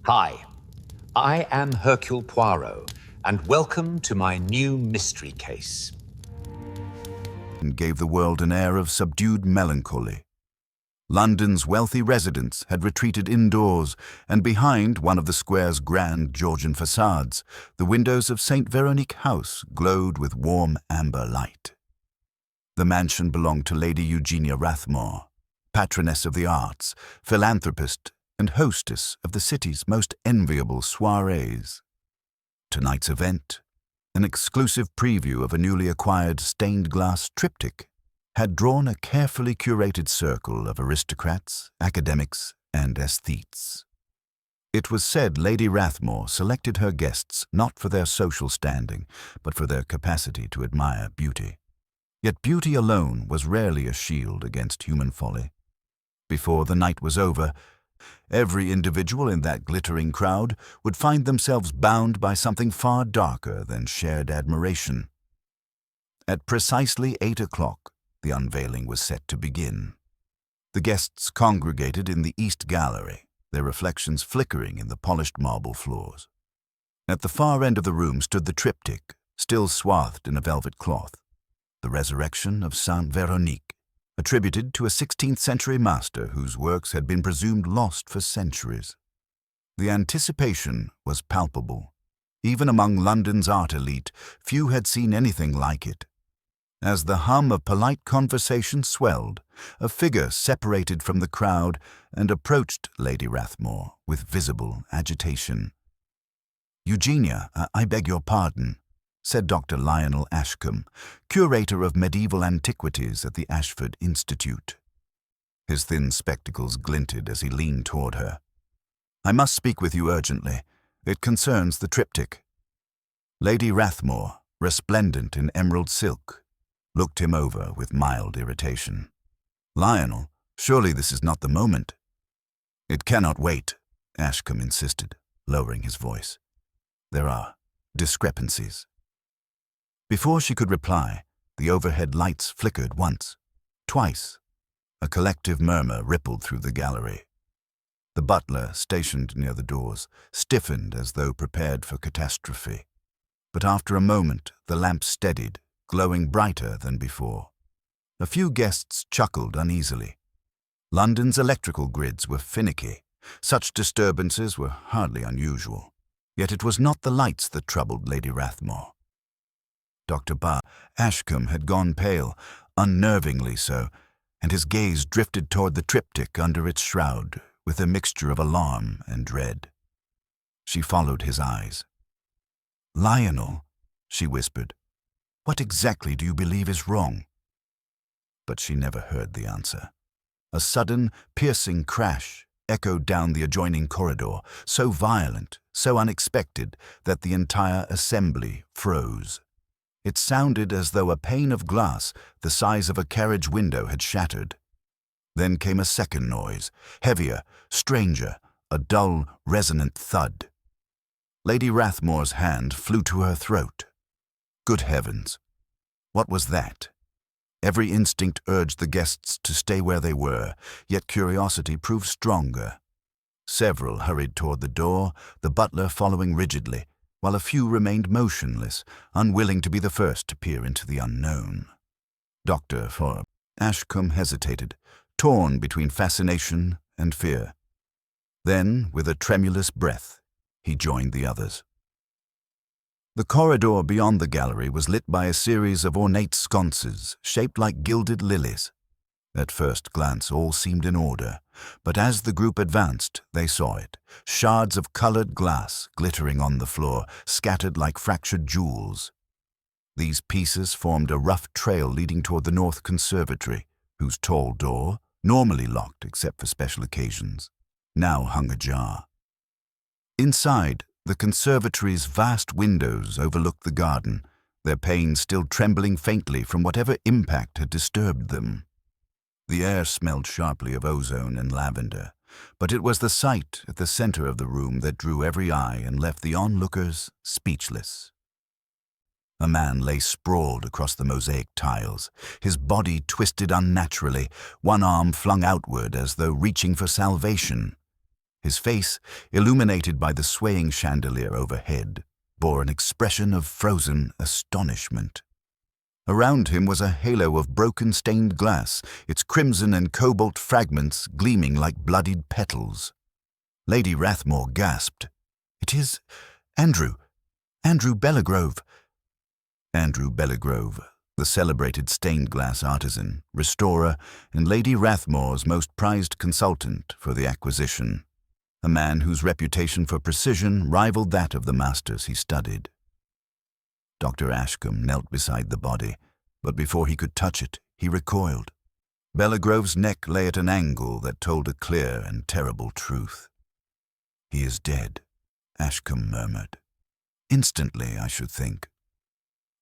Hi, I am Hercule Poirot, and welcome to my new mystery case. And gave the world an air of subdued melancholy. London's wealthy residents had retreated indoors, and behind one of the square's grand Georgian facades, the windows of St. Veronique House glowed with warm amber light. The mansion belonged to Lady Eugenia Rathmore, patroness of the arts, philanthropist, and hostess of the city's most enviable soirees. Tonight's event, an exclusive preview of a newly acquired stained-glass triptych, had drawn a carefully curated circle of aristocrats, academics, and aesthetes. It was said Lady Rathmore selected her guests not for their social standing, but for their capacity to admire beauty. Yet beauty alone was rarely a shield against human folly. Before the night was over, every individual in that glittering crowd would find themselves bound by something far darker than shared admiration. At precisely 8 o'clock, the unveiling was set to begin. The guests congregated in the East Gallery, their reflections flickering in the polished marble floors. At the far end of the room stood the triptych, still swathed in a velvet cloth, The Resurrection of Saint Veronique, attributed to a 16th-century master whose works had been presumed lost for centuries. The anticipation was palpable. Even among London's art elite, few had seen anything like it. As the hum of polite conversation swelled, a figure separated from the crowd and approached Lady Rathmore with visible agitation. "Eugenia, I beg your pardon," said Dr. Lionel Ashcombe, curator of medieval antiquities at the Ashford Institute. His thin spectacles glinted as he leaned toward her. "I must speak with you urgently. It concerns the triptych." Lady Rathmore, resplendent in emerald silk, looked him over with mild irritation. "Lionel, surely this is not the moment." "It cannot wait," Ashcombe insisted, lowering his voice. "There are discrepancies." Before she could reply, the overhead lights flickered once, twice. A collective murmur rippled through the gallery. The butler, stationed near the doors, stiffened as though prepared for catastrophe. But after a moment, the lamp steadied, glowing brighter than before. A few guests chuckled uneasily. London's electrical grids were finicky. Such disturbances were hardly unusual. Yet it was not the lights that troubled Lady Rathmore. Dr. Ashcombe had gone pale, unnervingly so, and his gaze drifted toward the triptych under its shroud with a mixture of alarm and dread. She followed his eyes. "Lionel," she whispered, "what exactly do you believe is wrong?" But she never heard the answer. A sudden, piercing crash echoed down the adjoining corridor, so violent, so unexpected, that the entire assembly froze. It sounded as though a pane of glass the size of a carriage window had shattered. Then came a second noise, heavier, stranger, a dull, resonant thud. Lady Rathmore's hand flew to her throat. Good heavens! What was that? Every instinct urged the guests to stay where they were, yet curiosity proved stronger. Several hurried toward the door, the butler following rigidly, while a few remained motionless, unwilling to be the first to peer into the unknown. Dr. Ashcombe hesitated, torn between fascination and fear. Then, with a tremulous breath, he joined the others. The corridor beyond the gallery was lit by a series of ornate sconces shaped like gilded lilies. At first glance all seemed in order, but as the group advanced, they saw it, shards of colored glass glittering on the floor, scattered like fractured jewels. These pieces formed a rough trail leading toward the North Conservatory, whose tall door, normally locked except for special occasions, now hung ajar. Inside, the conservatory's vast windows overlooked the garden, their panes still trembling faintly from whatever impact had disturbed them. The air smelled sharply of ozone and lavender, but it was the sight at the center of the room that drew every eye and left the onlookers speechless. A man lay sprawled across the mosaic tiles, his body twisted unnaturally, one arm flung outward as though reaching for salvation. His face, illuminated by the swaying chandelier overhead, bore an expression of frozen astonishment. Around him was a halo of broken stained glass, its crimson and cobalt fragments gleaming like bloodied petals. Lady Rathmore gasped. "It is Andrew Bellegrove." Andrew Bellegrove, the celebrated stained glass artisan, restorer, and Lady Rathmore's most prized consultant for the acquisition, a man whose reputation for precision rivaled that of the masters he studied. Dr. Ashcombe knelt beside the body, but before he could touch it, he recoiled. Bellegrove's neck lay at an angle that told a clear and terrible truth. "He is dead," Ashcombe murmured. "Instantly, I should think."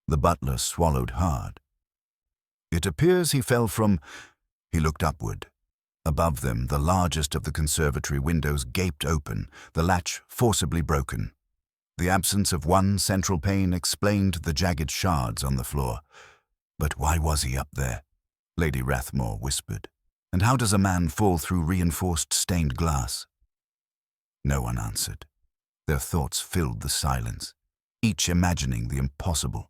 The butler swallowed hard. "It appears he fell from—" He looked upward. Above them, the largest of the conservatory windows gaped open, the latch forcibly broken. The absence of one central pane explained the jagged shards on the floor. "But why was he up there?" Lady Rathmore whispered. "And how does a man fall through reinforced stained glass?" No one answered. Their thoughts filled the silence, each imagining the impossible.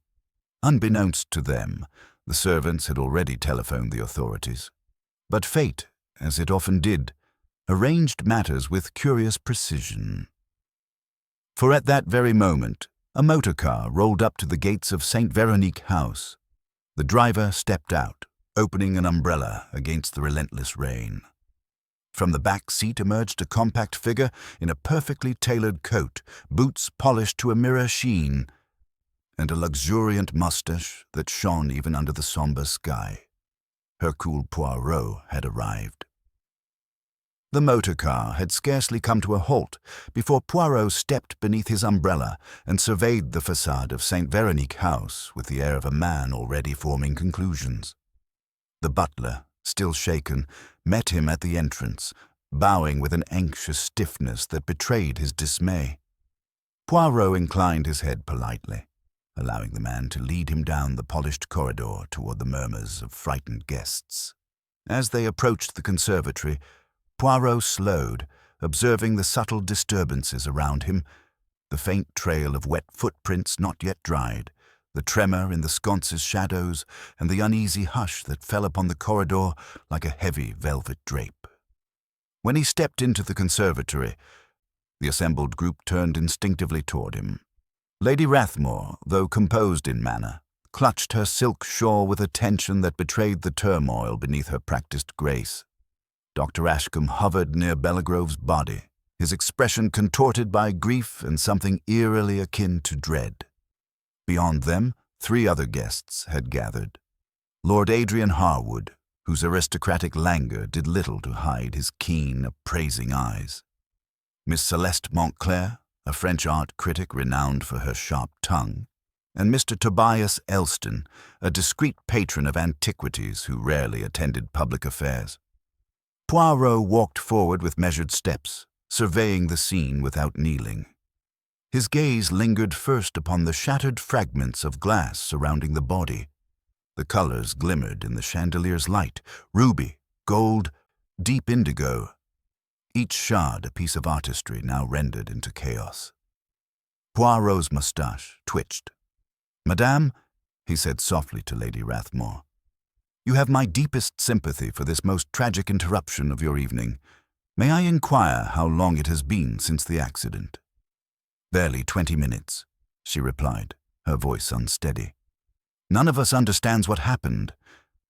Unbeknownst to them, the servants had already telephoned the authorities. But fate, as it often did, arranged matters with curious precision. For at that very moment, a motor car rolled up to the gates of St. Veronique House. The driver stepped out, opening an umbrella against the relentless rain. From the back seat emerged a compact figure in a perfectly tailored coat, boots polished to a mirror sheen, and a luxuriant moustache that shone even under the sombre sky. Hercule Poirot had arrived. The motor car had scarcely come to a halt before Poirot stepped beneath his umbrella and surveyed the facade of St. Veronique House with the air of a man already forming conclusions. The butler, still shaken, met him at the entrance, bowing with an anxious stiffness that betrayed his dismay. Poirot inclined his head politely, allowing the man to lead him down the polished corridor toward the murmurs of frightened guests. As they approached the conservatory, Poirot slowed, observing the subtle disturbances around him, the faint trail of wet footprints not yet dried, the tremor in the sconce's shadows, and the uneasy hush that fell upon the corridor like a heavy velvet drape. When he stepped into the conservatory, the assembled group turned instinctively toward him. Lady Rathmore, though composed in manner, clutched her silk shawl with a tension that betrayed the turmoil beneath her practiced grace. Dr. Ashcombe hovered near Bellegrove's body, his expression contorted by grief and something eerily akin to dread. Beyond them, 3 other guests had gathered. Lord Adrian Harwood, whose aristocratic languor did little to hide his keen, appraising eyes. Miss Celeste Montclair, a French art critic renowned for her sharp tongue, and Mr. Tobias Elston, a discreet patron of antiquities who rarely attended public affairs. Poirot walked forward with measured steps, surveying the scene without kneeling. His gaze lingered first upon the shattered fragments of glass surrounding the body. The colors glimmered in the chandelier's light, ruby, gold, deep indigo, each shard a piece of artistry now rendered into chaos. Poirot's moustache twitched. "Madame," he said softly to Lady Rathmore, "you have my deepest sympathy for this most tragic interruption of your evening. May I inquire how long it has been since the accident?" "Barely 20 minutes," she replied, her voice unsteady. "None of us understands what happened.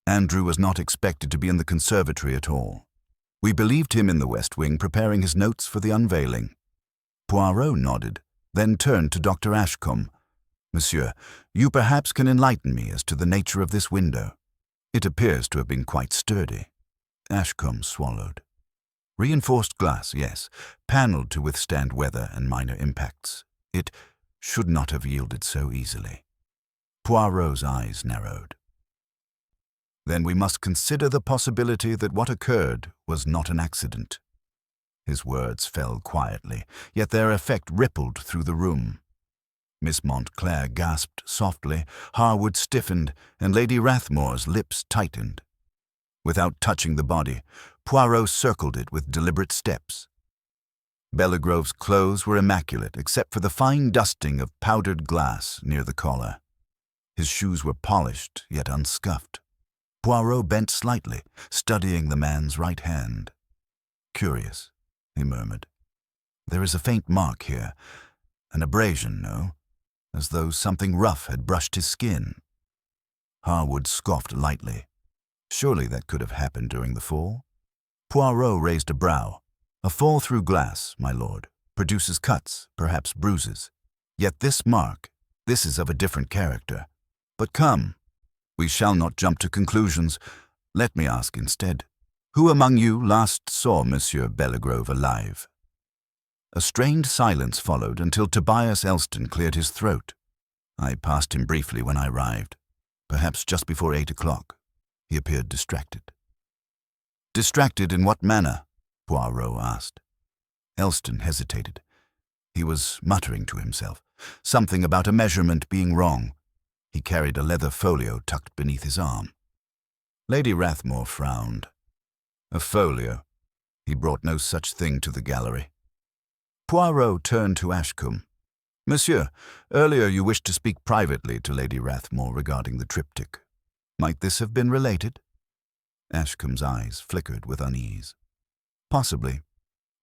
Andrew was not expected to be in the conservatory at all. We believed him in the West Wing preparing his notes for the unveiling." Poirot nodded, then turned to Dr. Ashcombe. "Monsieur, you perhaps can enlighten me as to the nature of this window. It appears to have been quite sturdy." Ashcombe swallowed. "Reinforced glass, yes, panelled to withstand weather and minor impacts. It should not have yielded so easily." Poirot's eyes narrowed. "Then we must consider the possibility that what occurred was not an accident." His words fell quietly, yet their effect rippled through the room. Miss Montclair gasped softly, Harwood stiffened, and Lady Rathmore's lips tightened. Without touching the body, Poirot circled it with deliberate steps. Belligrove's clothes were immaculate except for the fine dusting of powdered glass near the collar. His shoes were polished yet unscuffed. Poirot bent slightly, studying the man's right hand. "Curious," he murmured. "There is a faint mark here. An abrasion, no? As though something rough had brushed his skin." Harwood scoffed lightly. Surely that could have happened during the fall. Poirot raised a brow. "A fall through glass, my lord, produces cuts, perhaps bruises. Yet this mark, this is of a different character. But come, we shall not jump to conclusions. Let me ask instead, who among you last saw Monsieur Belligrove alive?" A strained silence followed until Tobias Elston cleared his throat. "I passed him briefly when I arrived, perhaps just before 8 o'clock. He appeared distracted." "Distracted in what manner?" Poirot asked. Elston hesitated. He was muttering to himself, something about a measurement being wrong. He carried a leather folio tucked beneath his arm. Lady Rathmore frowned. "A folio? He brought no such thing to the gallery." Poirot turned to Ashcombe. "Monsieur, earlier you wished to speak privately to Lady Rathmore regarding the triptych. Might this have been related?" Ashcombe's eyes flickered with unease. "Possibly,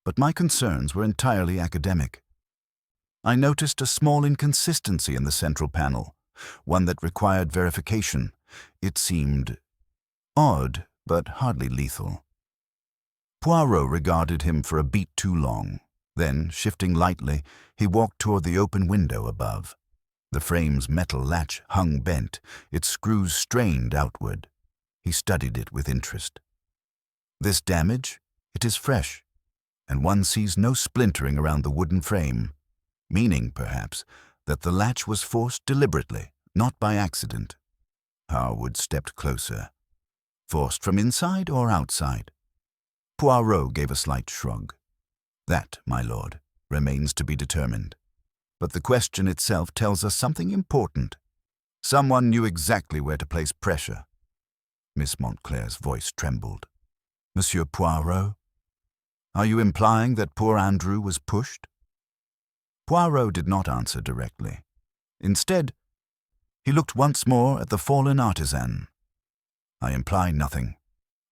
but my concerns were entirely academic. I noticed a small inconsistency in the central panel, one that required verification. It seemed odd, but hardly lethal." Poirot regarded him for a beat too long. Then, shifting lightly, he walked toward the open window above. The frame's metal latch hung bent, its screws strained outward. He studied it with interest. "This damage? It is fresh, and one sees no splintering around the wooden frame, meaning, perhaps, that the latch was forced deliberately, not by accident." Harwood stepped closer. "Forced from inside or outside?" Poirot gave a slight shrug. "That, my lord, remains to be determined. But the question itself tells us something important. Someone knew exactly where to place pressure." Miss Montclair's voice trembled. "Monsieur Poirot? Are you implying that poor Andrew was pushed?" Poirot did not answer directly. Instead, he looked once more at the fallen artisan. "I imply nothing.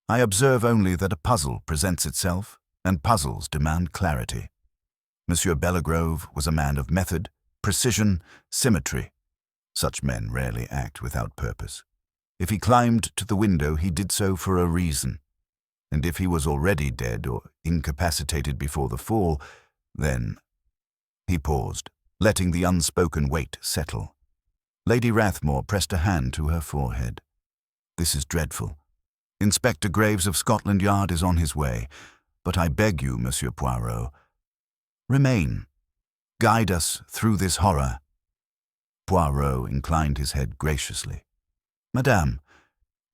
I observe only that a puzzle presents itself, and puzzles demand clarity. Monsieur Belligrove was a man of method, precision, symmetry. Such men rarely act without purpose. If he climbed to the window, he did so for a reason. And if he was already dead or incapacitated before the fall, then—" He paused, letting the unspoken weight settle. Lady Rathmore pressed a hand to her forehead. "This is dreadful. Inspector Graves of Scotland Yard is on his way. But I beg you, Monsieur Poirot, remain. Guide us through this horror." Poirot inclined his head graciously. "Madame,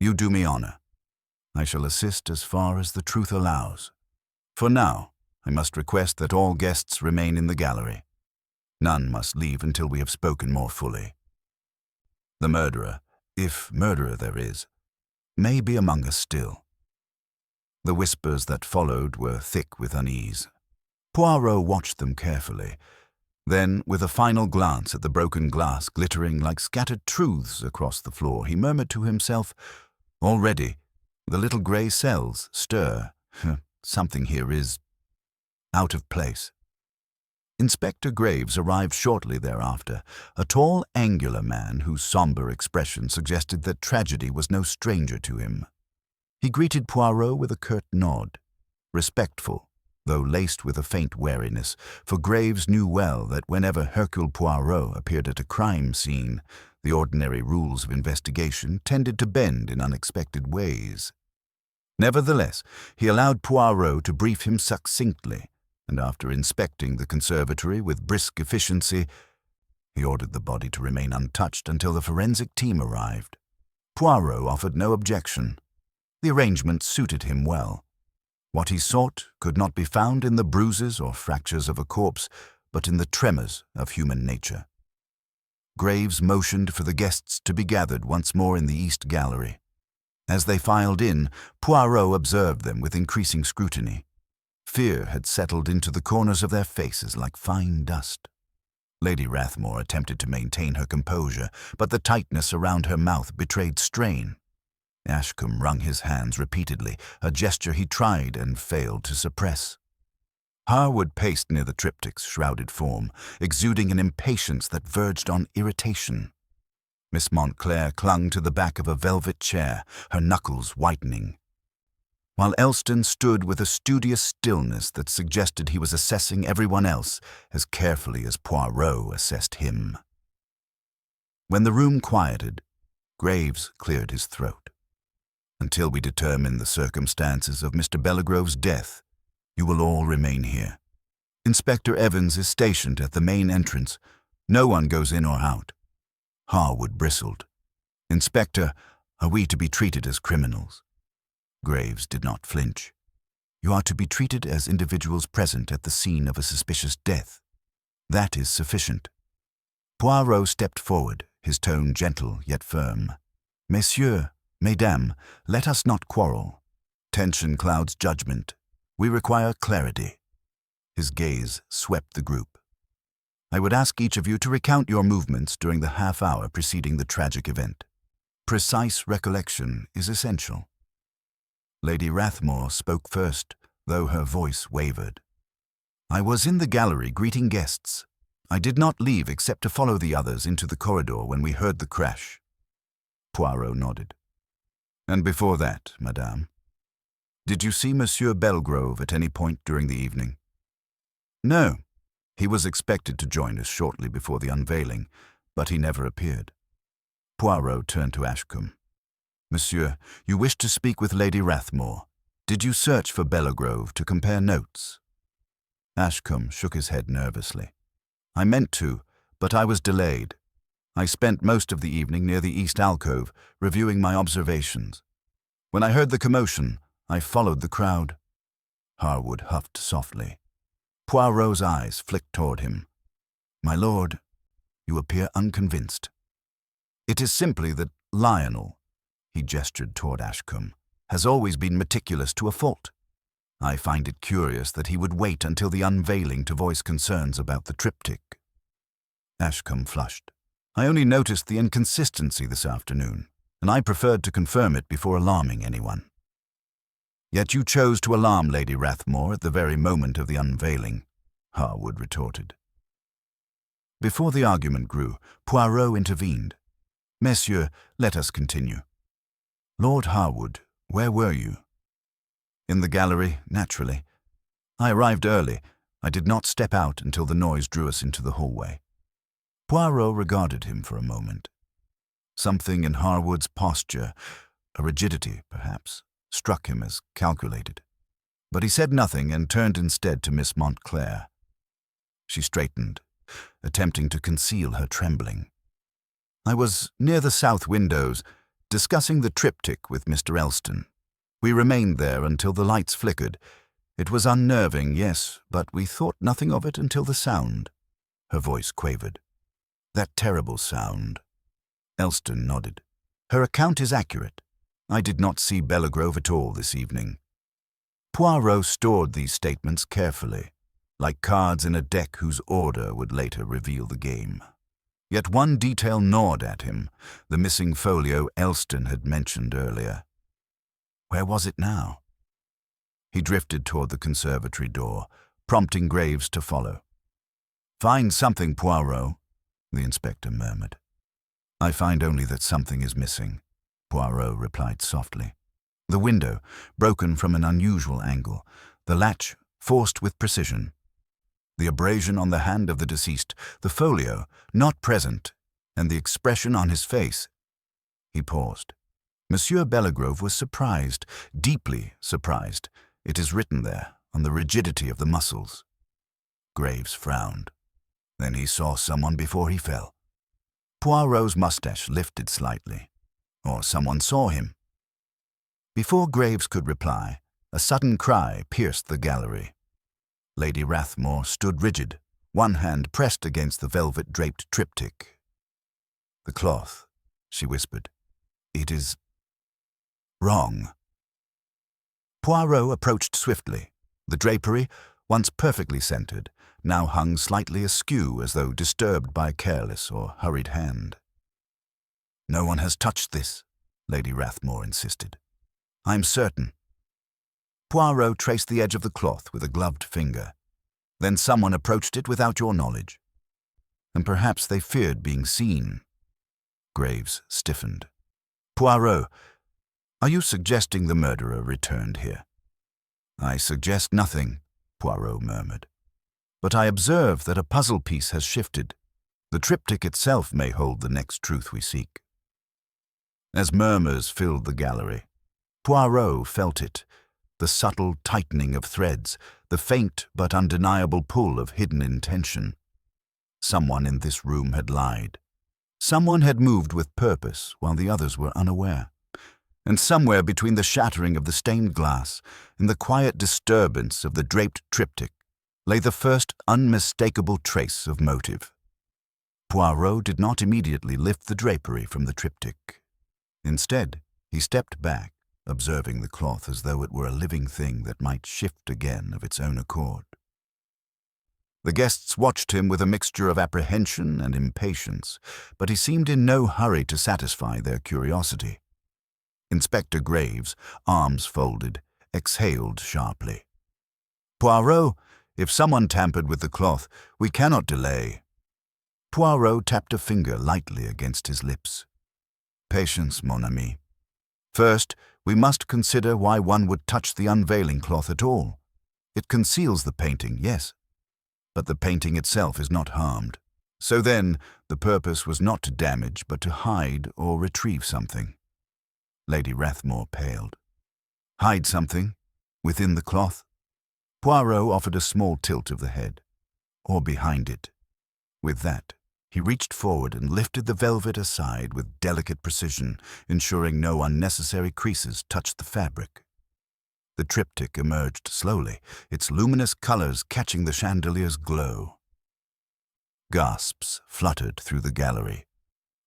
you do me honor. I shall assist as far as the truth allows. For now, I must request that all guests remain in the gallery. None must leave until we have spoken more fully. The murderer, if murderer there is, may be among us still." The whispers that followed were thick with unease. Poirot watched them carefully. Then, with a final glance at the broken glass glittering like scattered truths across the floor, he murmured to himself, "Already, the little grey cells stir. Something here is out of place." Inspector Graves arrived shortly thereafter, a tall, angular man whose somber expression suggested that tragedy was no stranger to him. He greeted Poirot with a curt nod, respectful, though laced with a faint wariness, for Graves knew well that whenever Hercule Poirot appeared at a crime scene, the ordinary rules of investigation tended to bend in unexpected ways. Nevertheless, he allowed Poirot to brief him succinctly, and after inspecting the conservatory with brisk efficiency, he ordered the body to remain untouched until the forensic team arrived. Poirot offered no objection. The arrangement suited him well. What he sought could not be found in the bruises or fractures of a corpse, but in the tremors of human nature. Graves motioned for the guests to be gathered once more in the East Gallery. As they filed in, Poirot observed them with increasing scrutiny. Fear had settled into the corners of their faces like fine dust. Lady Rathmore attempted to maintain her composure, but the tightness around her mouth betrayed strain. Ashcombe wrung his hands repeatedly, a gesture he tried and failed to suppress. Harwood paced near the triptych's shrouded form, exuding an impatience that verged on irritation. Miss Montclair clung to the back of a velvet chair, her knuckles whitening, while Elston stood with a studious stillness that suggested he was assessing everyone else as carefully as Poirot assessed him. When the room quieted, Graves cleared his throat. "Until we determine the circumstances of Mr. Belligrove's death, you will all remain here. Inspector Evans is stationed at the main entrance. No one goes in or out." Harwood bristled. "Inspector, are we to be treated as criminals?" Graves did not flinch. "You are to be treated as individuals present at the scene of a suspicious death. That is sufficient." Poirot stepped forward, his tone gentle yet firm. "Messieurs, mesdames, let us not quarrel. Tension clouds judgment. We require clarity." His gaze swept the group. "I would ask each of you to recount your movements during the half-hour preceding the tragic event. Precise recollection is essential." Lady Rathmore spoke first, though her voice wavered. "I was in the gallery greeting guests. I did not leave except to follow the others into the corridor when we heard the crash." Poirot nodded. "And before that, madame? Did you see Monsieur Belgrove at any point during the evening?" "No. He was expected to join us shortly before the unveiling, but he never appeared." Poirot turned to Ashcombe. "Monsieur, you wished to speak with Lady Rathmore. Did you search for Belgrove to compare notes?" Ashcombe shook his head nervously. "I meant to, but I was delayed. I spent most of the evening near the east alcove, reviewing my observations. When I heard the commotion, I followed the crowd." Harwood huffed softly. Poirot's eyes flicked toward him. "My lord, you appear unconvinced." "It is simply that Lionel," he gestured toward Ashcombe, "has always been meticulous to a fault. I find it curious that he would wait until the unveiling to voice concerns about the triptych." Ashcombe flushed. "I only noticed the inconsistency this afternoon, and I preferred to confirm it before alarming anyone." "Yet you chose to alarm Lady Rathmore at the very moment of the unveiling," Harwood retorted. Before the argument grew, Poirot intervened. "Messieurs, let us continue. Lord Harwood, where were you?" "In the gallery, naturally. I arrived early. I did not step out until the noise drew us into the hallway." Poirot regarded him for a moment. Something in Harwood's posture, a rigidity perhaps, struck him as calculated. But he said nothing and turned instead to Miss Montclair. She straightened, attempting to conceal her trembling. "I was near the south windows, discussing the triptych with Mr. Elston. We remained there until the lights flickered. It was unnerving, yes, but we thought nothing of it until the sound." Her voice quavered. "That terrible sound." Elston nodded. "Her account is accurate. I did not see Belgrove at all this evening." Poirot stored these statements carefully, like cards in a deck whose order would later reveal the game. Yet one detail gnawed at him, the missing folio Elston had mentioned earlier. Where was it now? He drifted toward the conservatory door, prompting Graves to follow. "Find something, Poirot," the inspector murmured. "I find only that something is missing," Poirot replied softly. The window, broken from an unusual angle, the latch forced with precision. The abrasion on the hand of the deceased, the folio, not present, and the expression on his face. He paused. Monsieur Belgrove was surprised, deeply surprised. It is written there, on the rigidity of the muscles. Graves frowned. Then he saw someone before he fell. Poirot's mustache lifted slightly. Or someone saw him. Before Graves could reply, a sudden cry pierced the gallery. Lady Rathmore stood rigid, one hand pressed against the velvet-draped triptych. "The cloth," she whispered. "It is wrong." Poirot approached swiftly, The drapery, once perfectly centered, now hung slightly askew as though disturbed by a careless or hurried hand. "No one has touched this," Lady Rathmore insisted. "I'm certain." Poirot traced the edge of the cloth with a gloved finger. "Then someone approached it without your knowledge. And perhaps they feared being seen." Graves stiffened. "Poirot, are you suggesting the murderer returned here?" "I suggest nothing," Poirot murmured. "But I observe that a puzzle piece has shifted. The triptych itself may hold the next truth we seek." As murmurs filled the gallery, Poirot felt it, the subtle tightening of threads, the faint but undeniable pull of hidden intention. Someone in this room had lied. Someone had moved with purpose while the others were unaware. And somewhere between the shattering of the stained glass and the quiet disturbance of the draped triptych lay the first unmistakable trace of motive. Poirot did not immediately lift the drapery from the triptych. Instead, he stepped back, observing the cloth as though it were a living thing that might shift again of its own accord. The guests watched him with a mixture of apprehension and impatience, but he seemed in no hurry to satisfy their curiosity. Inspector Graves, arms folded, exhaled sharply. "Poirot, if someone tampered with the cloth, we cannot delay." Poirot tapped a finger lightly against his lips. "Patience, mon ami. First, we must consider why one would touch the unveiling cloth at all. It conceals the painting, yes, but the painting itself is not harmed. So then, the purpose was not to damage, but to hide or retrieve something." Lady Rathmore paled. "Hide something? Within the cloth?" Poirot offered a small tilt of the head. "Or behind it." With that, he reached forward and lifted the velvet aside with delicate precision, ensuring no unnecessary creases touched the fabric. The triptych emerged slowly, its luminous colors catching the chandelier's glow. Gasps fluttered through the gallery.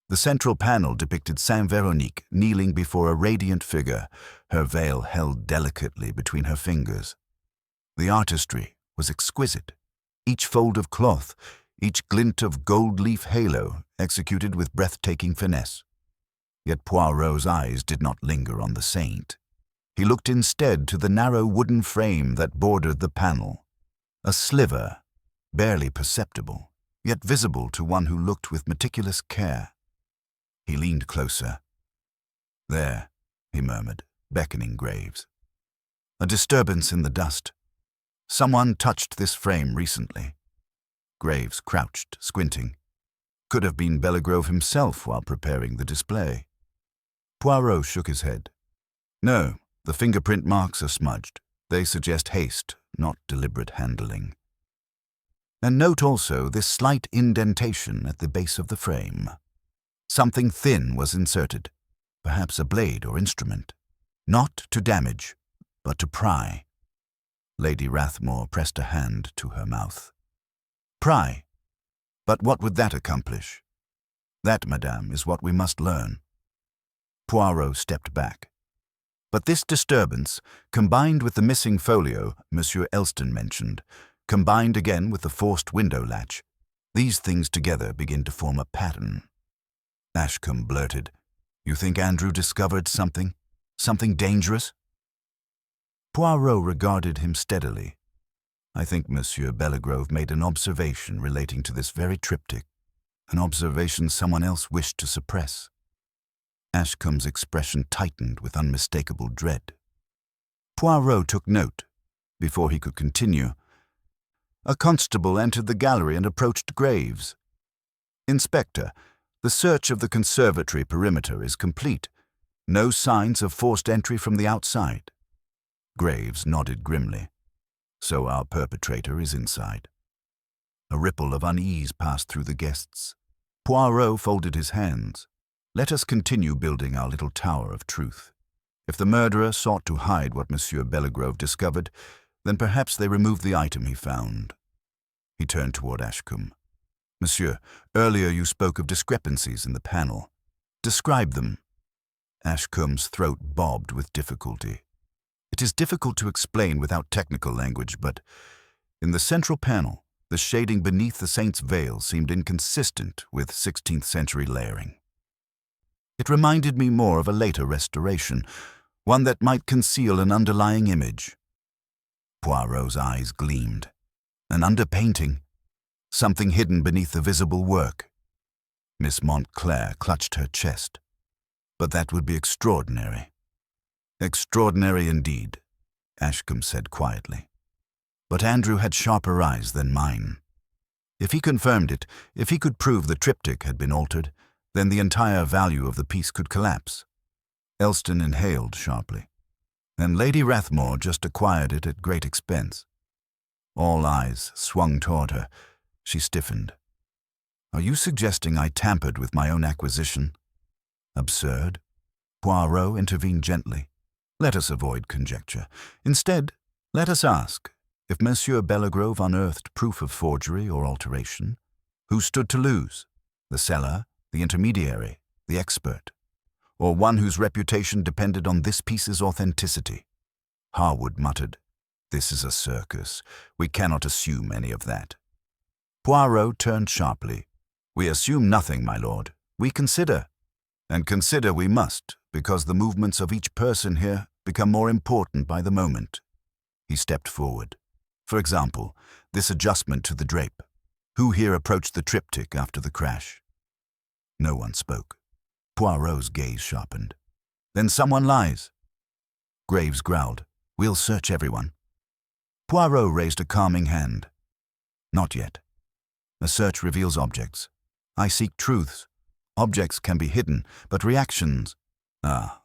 The central panel depicted Saint Veronique kneeling before a radiant figure, her veil held delicately between her fingers. The artistry was exquisite. Each fold of cloth, each glint of gold leaf halo, executed with breathtaking finesse. Yet Poirot's eyes did not linger on the saint. He looked instead to the narrow wooden frame that bordered the panel, a sliver, barely perceptible, yet visible to one who looked with meticulous care. He leaned closer. "There," he murmured, beckoning Graves. "A disturbance in the dust. Someone touched this frame recently." Graves crouched, squinting. "Could have been Bellegrove himself while preparing the display." Poirot shook his head. "No, the fingerprint marks are smudged. They suggest haste, not deliberate handling. And note also this slight indentation at the base of the frame. Something thin was inserted, perhaps a blade or instrument, not to damage, but to pry." Lady Rathmore pressed a hand to her mouth. "Pry? But what would that accomplish?" "That, madame, is what we must learn." Poirot stepped back. But this disturbance, combined with the missing folio Monsieur Elston mentioned, combined again with the forced window latch, these things together begin to form a pattern. Ashcombe blurted, "You think Andrew discovered something? Something dangerous?" Poirot regarded him steadily. "I think Monsieur Bellegrove made an observation relating to this very triptych, an observation someone else wished to suppress." Ashcombe's expression tightened with unmistakable dread. Poirot took note. Before he could continue, a constable entered the gallery and approached Graves. "Inspector, the search of the conservatory perimeter is complete. No signs of forced entry from the outside." Graves nodded grimly. "So our perpetrator is inside." A ripple of unease passed through the guests. Poirot folded his hands. "Let us continue building our little tower of truth. If the murderer sought to hide what Monsieur Bellegrove discovered, then perhaps they removed the item he found." He turned toward Ashcombe. "Monsieur, earlier you spoke of discrepancies in the panel. Describe them." Ashcombe's throat bobbed with difficulty. It is difficult to explain without technical language, but in the central panel, the shading beneath the saint's veil seemed inconsistent with 16th century layering. It reminded me more of a later restoration, one that might conceal an underlying image. Poirot's eyes gleamed. An underpainting, something hidden beneath the visible work. Miss Montclair clutched her chest. But that would be extraordinary. Extraordinary indeed, Ashcombe said quietly. But Andrew had sharper eyes than mine. If he confirmed it, if he could prove the triptych had been altered, then the entire value of the piece could collapse. Elston inhaled sharply. And Lady Rathmore just acquired it at great expense. All eyes swung toward her. She stiffened. Are you suggesting I tampered with my own acquisition? Absurd. Poirot intervened gently. Let us avoid conjecture. Instead, let us ask, if Monsieur Bellegrove unearthed proof of forgery or alteration, who stood to lose? The seller, the intermediary, the expert, or one whose reputation depended on this piece's authenticity? Harwood muttered, This is a circus. We cannot assume any of that. Poirot turned sharply. We assume nothing, my lord. We consider. And consider we must, because the movements of each person here become more important by the moment. He stepped forward. For example, this adjustment to the drape. Who here approached the triptych after the crash? No one spoke. Poirot's gaze sharpened. Then someone lies. Graves growled. We'll search everyone. Poirot raised a calming hand. Not yet. A search reveals objects. I seek truths. Objects can be hidden, but reactions,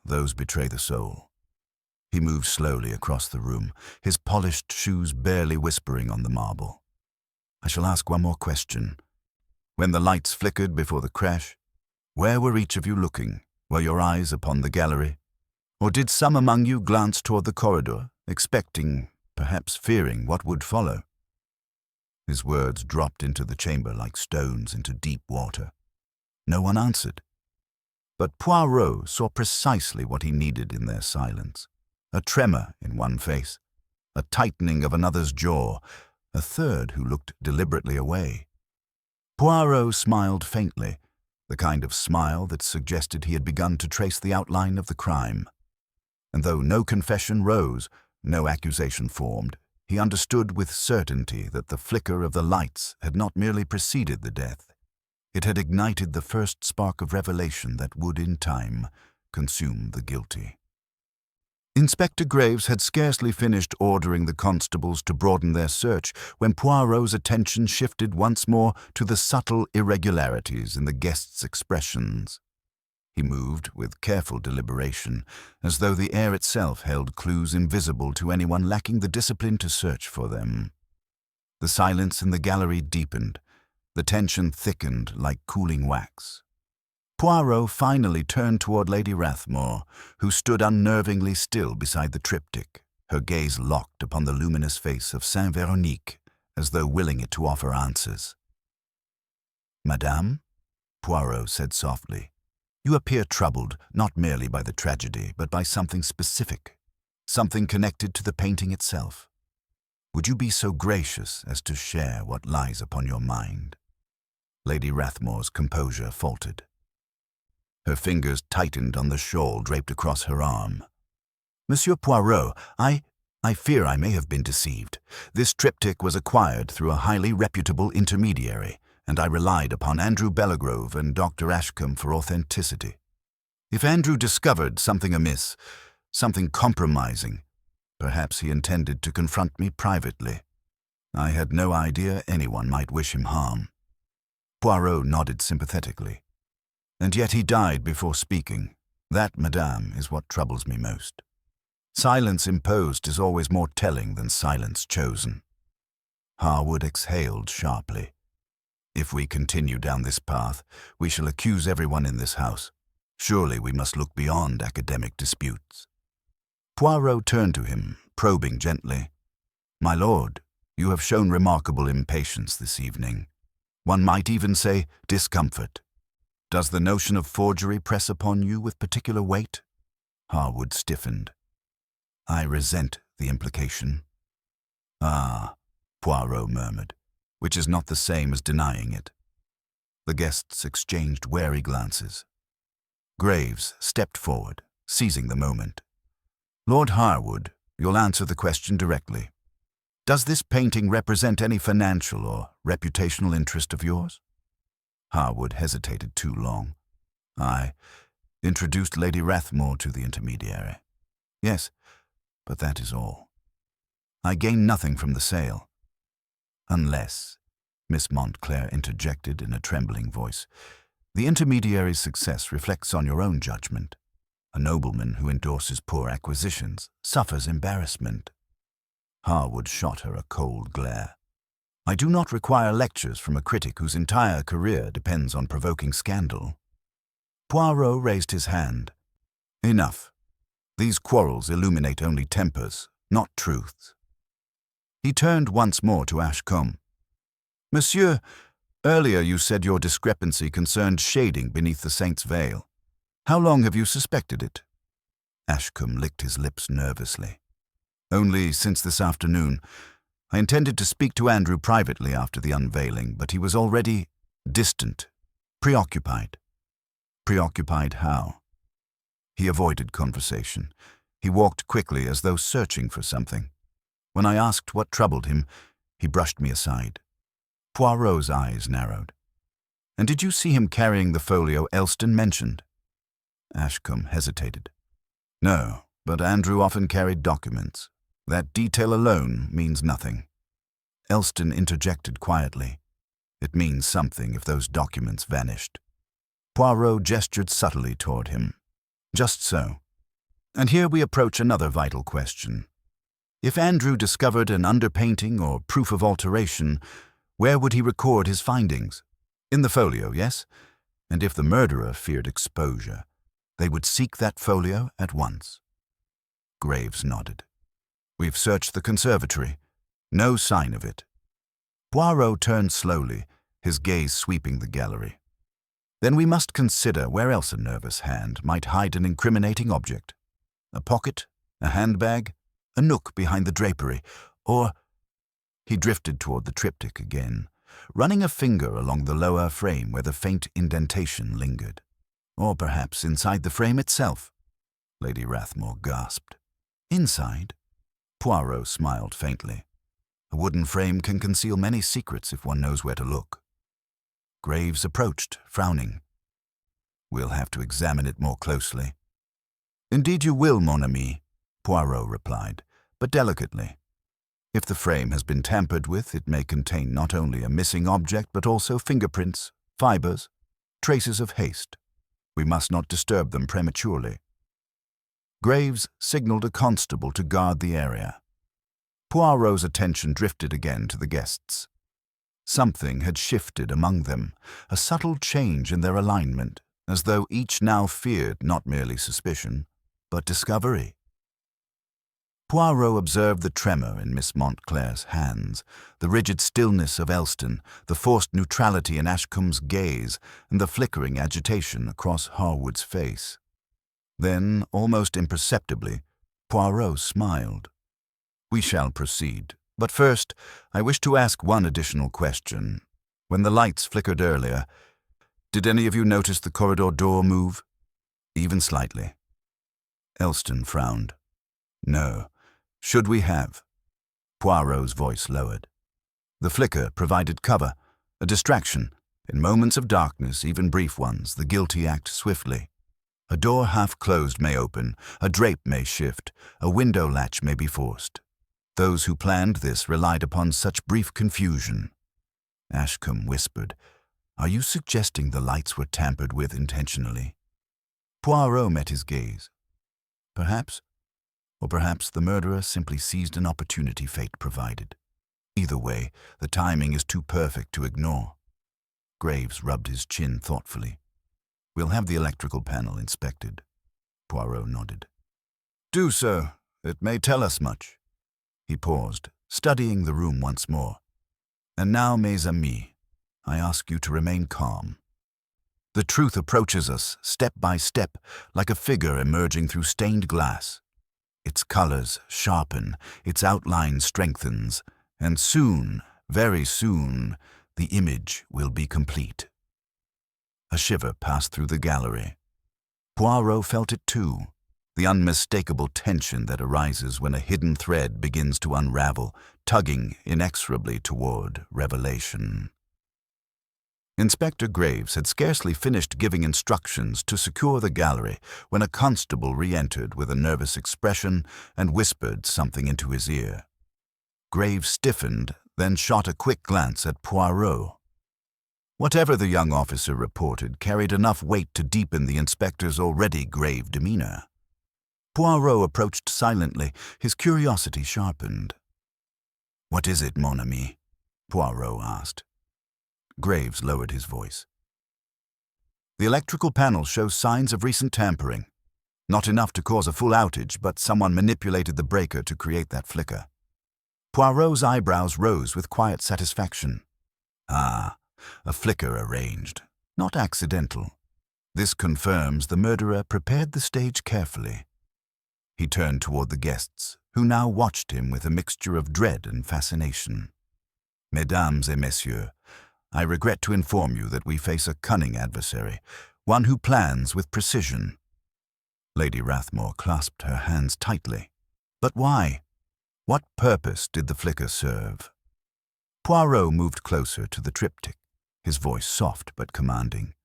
those betray the soul. He moved slowly across the room, his polished shoes barely whispering on the marble. I shall ask one more question. When the lights flickered before the crash, where were each of you looking? Were your eyes upon the gallery? Or did some among you glance toward the corridor, expecting, perhaps fearing, what would follow? His words dropped into the chamber like stones into deep water. No one answered. But Poirot saw precisely what he needed in their silence. A tremor in one face, a tightening of another's jaw, a third who looked deliberately away. Poirot smiled faintly, the kind of smile that suggested he had begun to trace the outline of the crime. And though no confession rose, no accusation formed, he understood with certainty that the flicker of the lights had not merely preceded the death. It had ignited the first spark of revelation that would, in time, consume the guilty. Inspector Graves had scarcely finished ordering the constables to broaden their search when Poirot's attention shifted once more to the subtle irregularities in the guests' expressions. He moved with careful deliberation, as though the air itself held clues invisible to anyone lacking the discipline to search for them. The silence in the gallery deepened. The tension thickened like cooling wax. Poirot finally turned toward Lady Rathmore, who stood unnervingly still beside the triptych, her gaze locked upon the luminous face of Saint Veronique, as though willing it to offer answers. Madame, Poirot said softly, you appear troubled not merely by the tragedy, but by something specific, something connected to the painting itself. Would you be so gracious as to share what lies upon your mind? Lady Rathmore's composure faltered. Her fingers tightened on the shawl draped across her arm. Monsieur Poirot, I fear I may have been deceived. This triptych was acquired through a highly reputable intermediary, and I relied upon Andrew Bellegrove and Dr. Ashcombe for authenticity. If Andrew discovered something amiss, something compromising, perhaps he intended to confront me privately. I had no idea anyone might wish him harm. Poirot nodded sympathetically. And yet he died before speaking. That, madame, is what troubles me most. Silence imposed is always more telling than silence chosen. Harwood exhaled sharply. If we continue down this path, we shall accuse everyone in this house. Surely we must look beyond academic disputes. Poirot turned to him, probing gently. My lord, you have shown remarkable impatience this evening. One might even say discomfort. Does the notion of forgery press upon you with particular weight? Harwood stiffened. I resent the implication. Ah, Poirot murmured, which is not the same as denying it. The guests exchanged wary glances. Graves stepped forward, seizing the moment. Lord Harwood, you'll answer the question directly. Does this painting represent any financial or reputational interest of yours? Harwood hesitated too long. I introduced Lady Rathmore to the intermediary. Yes, but that is all. I gain nothing from the sale. Unless, Miss Montclair interjected in a trembling voice, the intermediary's success reflects on your own judgment. A nobleman who endorses poor acquisitions suffers embarrassment. Harwood shot her a cold glare. I do not require lectures from a critic whose entire career depends on provoking scandal. Poirot raised his hand. Enough. These quarrels illuminate only tempers, not truths. He turned once more to Ashcombe. Monsieur, earlier you said your discrepancy concerned shading beneath the saint's veil. How long have you suspected it? Ashcombe licked his lips nervously. Only since this afternoon. I intended to speak to Andrew privately after the unveiling, but he was already distant, preoccupied. Preoccupied how? He avoided conversation. He walked quickly as though searching for something. When I asked what troubled him, he brushed me aside. Poirot's eyes narrowed. And did you see him carrying the folio Elston mentioned? Ashcombe hesitated. No, but Andrew often carried documents. That detail alone means nothing. Elston interjected quietly. It means something if those documents vanished. Poirot gestured subtly toward him. Just so. And here we approach another vital question. If Andrew discovered an underpainting or proof of alteration, where would he record his findings? In the folio, yes? And if the murderer feared exposure, they would seek that folio at once. Graves nodded. We've searched the conservatory. No sign of it. Poirot turned slowly, his gaze sweeping the gallery. Then we must consider where else a nervous hand might hide an incriminating object. A pocket, a handbag, a nook behind the drapery, or... He drifted toward the triptych again, running a finger along the lower frame where the faint indentation lingered. Or perhaps inside the frame itself. Lady Rathmore gasped. Inside? Poirot smiled faintly. A wooden frame can conceal many secrets if one knows where to look. Graves approached, frowning. We'll have to examine it more closely. Indeed you will, mon ami, Poirot replied, but delicately. If the frame has been tampered with, it may contain not only a missing object but also fingerprints, fibers, traces of haste. We must not disturb them prematurely. Graves signaled a constable to guard the area. Poirot's attention drifted again to the guests. Something had shifted among them, a subtle change in their alignment, as though each now feared not merely suspicion, but discovery. Poirot observed the tremor in Miss Montclair's hands, the rigid stillness of Elston, the forced neutrality in Ashcombe's gaze, and the flickering agitation across Harwood's face. Then, almost imperceptibly, Poirot smiled. We shall proceed, but first, I wish to ask one additional question. When the lights flickered earlier, did any of you notice the corridor door move? Even slightly. Elston frowned. No. Should we have? Poirot's voice lowered. The flicker provided cover, a distraction. In moments of darkness, even brief ones, the guilty act swiftly. A door half closed may open, a drape may shift, a window latch may be forced. Those who planned this relied upon such brief confusion. Ashcombe whispered, Are you suggesting the lights were tampered with intentionally? Poirot met his gaze. Perhaps. Or perhaps the murderer simply seized an opportunity fate provided. Either way, the timing is too perfect to ignore. Graves rubbed his chin thoughtfully. We'll have the electrical panel inspected. Poirot nodded. Do so. It may tell us much. He paused, studying the room once more. And now, mes amis, I ask you to remain calm. The truth approaches us, step by step, like a figure emerging through stained glass. Its colors sharpen, its outline strengthens, and soon, very soon, the image will be complete. A shiver passed through the gallery. Poirot felt it too, the unmistakable tension that arises when a hidden thread begins to unravel, tugging inexorably toward revelation. Inspector Graves had scarcely finished giving instructions to secure the gallery when a constable re-entered with a nervous expression and whispered something into his ear. Graves stiffened, then shot a quick glance at Poirot. Whatever the young officer reported carried enough weight to deepen the inspector's already grave demeanor. Poirot approached silently, his curiosity sharpened. "What is it, mon ami?" Poirot asked. Graves lowered his voice. "The electrical panel shows signs of recent tampering. Not enough to cause a full outage, but someone manipulated the breaker to create that flicker." Poirot's eyebrows rose with quiet satisfaction. "Ah, a flicker arranged, not accidental. This confirms the murderer prepared the stage carefully." He turned toward the guests, who now watched him with a mixture of dread and fascination. "Mesdames et messieurs, I regret to inform you that we face a cunning adversary, one who plans with precision." Lady Rathmore clasped her hands tightly. "But why? What purpose did the flicker serve?" Poirot moved closer to the triptych, his voice soft but commanding.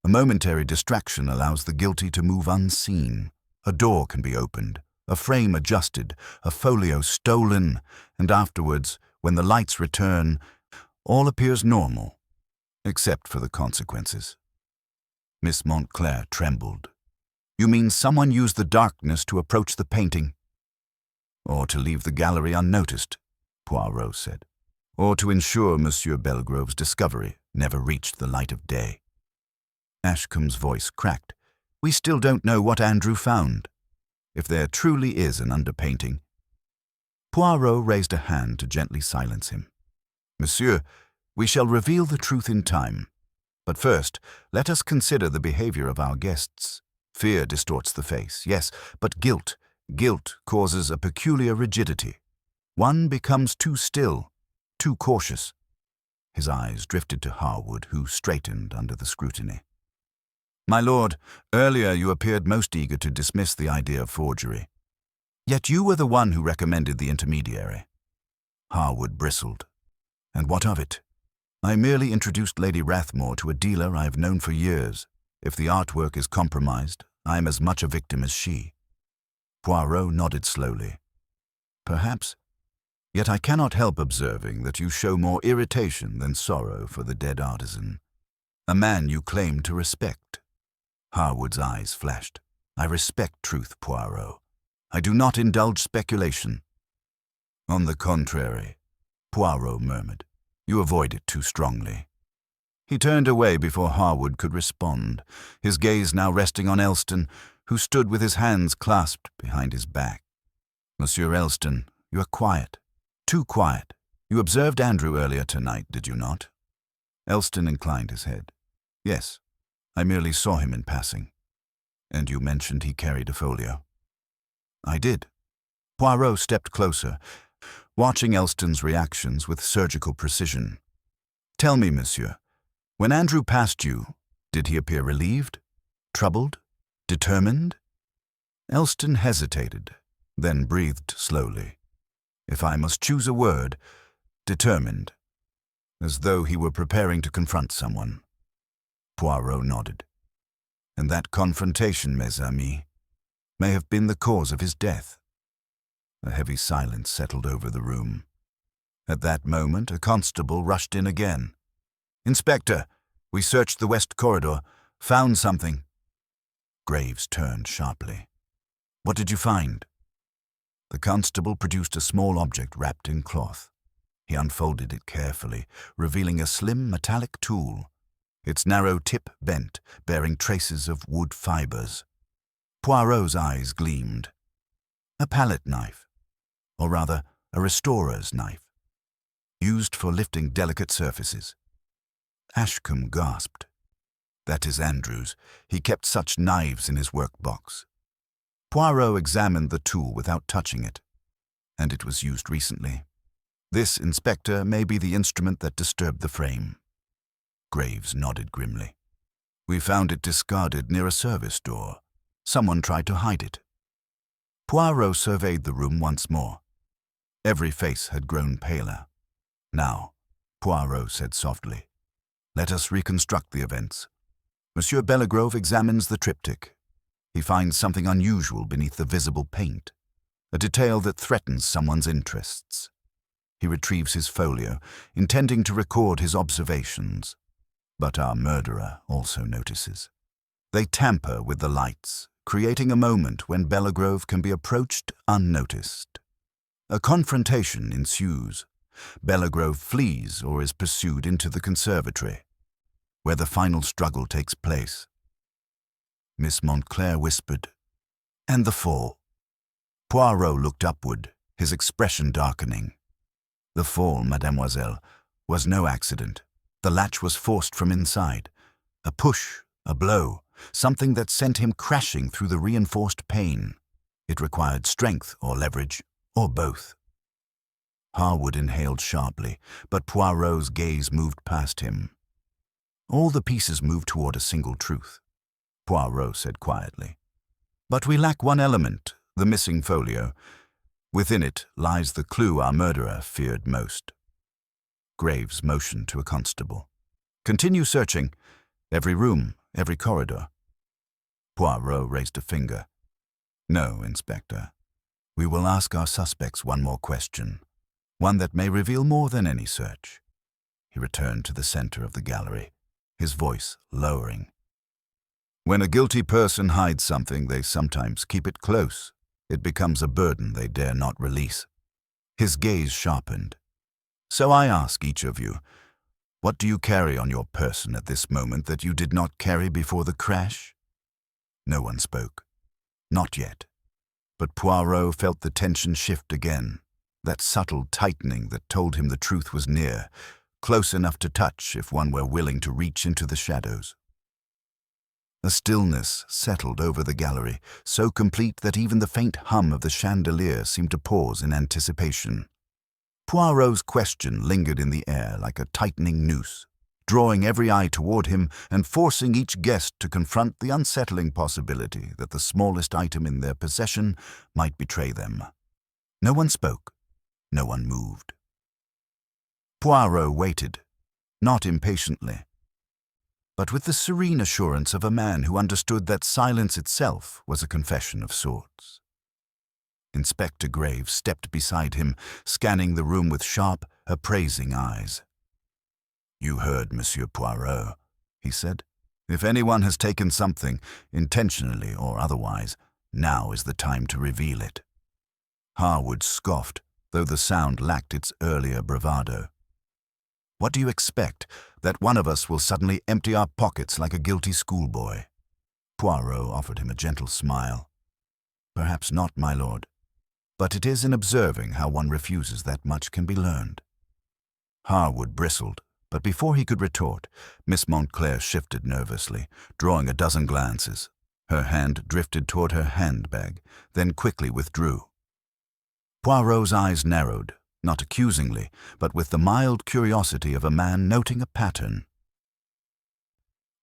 "A momentary distraction allows the guilty to move unseen. A door can be opened, a frame adjusted, a folio stolen, and afterwards, when the lights return, all appears normal, except for the consequences." Miss Montclair trembled. "You mean someone used the darkness to approach the painting?" "Or to leave the gallery unnoticed," Poirot said. "Or to ensure Monsieur Belgrove's discovery never reached the light of day." Ashcombe's voice cracked. "We still don't know what Andrew found. If there truly is an underpainting—" Poirot raised a hand to gently silence him. "Monsieur, we shall reveal the truth in time. But first, let us consider the behavior of our guests. Fear distorts the face, yes, but guilt causes a peculiar rigidity. One becomes too still, too cautious." His eyes drifted to Harwood, who straightened under the scrutiny. "My lord, earlier you appeared most eager to dismiss the idea of forgery. Yet you were the one who recommended the intermediary." Harwood bristled. "And what of it? I merely introduced Lady Rathmore to a dealer I have known for years. If the artwork is compromised, I am as much a victim as she." Poirot nodded slowly. "Perhaps. Yet I cannot help observing that you show more irritation than sorrow for the dead artisan, a man you claim to respect." Harwood's eyes flashed. "I respect truth, Poirot. I do not indulge speculation." "On the contrary," Poirot murmured, "you avoid it too strongly." He turned away before Harwood could respond, his gaze now resting on Elston, who stood with his hands clasped behind his back. "Monsieur Elston, you are quiet. Too quiet. You observed Andrew earlier tonight, did you not?" Elston inclined his head. "Yes, I merely saw him in passing." "And you mentioned he carried a folio?" "I did." Poirot stepped closer, watching Elston's reactions with surgical precision. "Tell me, monsieur, when Andrew passed you, did he appear relieved, troubled, determined?" Elston hesitated, then breathed slowly. "If I must choose a word, determined, as though he were preparing to confront someone." Poirot nodded. "And that confrontation, mes amis, may have been the cause of his death." A heavy silence settled over the room. At that moment, a constable rushed in again. "Inspector, we searched the west corridor, found something." Graves turned sharply. "What did you find?" The constable produced a small object wrapped in cloth. He unfolded it carefully, revealing a slim metallic tool, its narrow tip bent, bearing traces of wood fibers. Poirot's eyes gleamed. A palette knife, or rather, a restorer's knife, used for lifting delicate surfaces. Ashcombe gasped. "That is Andrew's. He kept such knives in his workbox." Poirot examined the tool without touching it, and it was used recently. This, Inspector, may be the instrument that disturbed the frame. Graves nodded grimly. We found it discarded near a service door. Someone tried to hide it. Poirot surveyed the room once more. Every face had grown paler. Now, Poirot said softly, let us reconstruct the events. Monsieur Bellegrove examines the triptych. He finds something unusual beneath the visible paint, a detail that threatens someone's interests. He retrieves his folio, intending to record his observations. But our murderer also notices. They tamper with the lights, creating a moment when Bellegrove can be approached unnoticed. A confrontation ensues. Bellegrove flees or is pursued into the conservatory, where the final struggle takes place. Miss Montclair whispered, "And the fall." Poirot looked upward, his expression darkening. The fall, mademoiselle, was no accident. The latch was forced from inside. A push, a blow, something that sent him crashing through the reinforced pane. It required strength or leverage, or both. Harwood inhaled sharply, but Poirot's gaze moved past him. All the pieces moved toward a single truth, Poirot said quietly. But we lack one element, the missing folio. Within it lies the clue our murderer feared most. Graves motioned to a constable. Continue searching. Every room, every corridor. Poirot raised a finger. No, Inspector. We will ask our suspects one more question, one that may reveal more than any search. He returned to the center of the gallery, his voice lowering. When a guilty person hides something, they sometimes keep it close. It becomes a burden they dare not release. His gaze sharpened. So I ask each of you, what do you carry on your person at this moment that you did not carry before the crash? No one spoke. Not yet. But Poirot felt the tension shift again, that subtle tightening that told him the truth was near, close enough to touch if one were willing to reach into the shadows. A stillness settled over the gallery, so complete that even the faint hum of the chandelier seemed to pause in anticipation. Poirot's question lingered in the air like a tightening noose, drawing every eye toward him and forcing each guest to confront the unsettling possibility that the smallest item in their possession might betray them. No one spoke. No one moved. Poirot waited, not impatiently, but with the serene assurance of a man who understood that silence itself was a confession of sorts. Inspector Graves stepped beside him, scanning the room with sharp, appraising eyes. You heard, Monsieur Poirot, he said. If anyone has taken something, intentionally or otherwise, now is the time to reveal it. Harwood scoffed, though the sound lacked its earlier bravado. What do you expect, that one of us will suddenly empty our pockets like a guilty schoolboy? Poirot offered him a gentle smile. Perhaps not, my lord. But it is in observing how one refuses that much can be learned. Harwood bristled, but before he could retort, Miss Montclair shifted nervously, drawing a dozen glances. Her hand drifted toward her handbag, then quickly withdrew. Poirot's eyes narrowed, not accusingly, but with the mild curiosity of a man noting a pattern.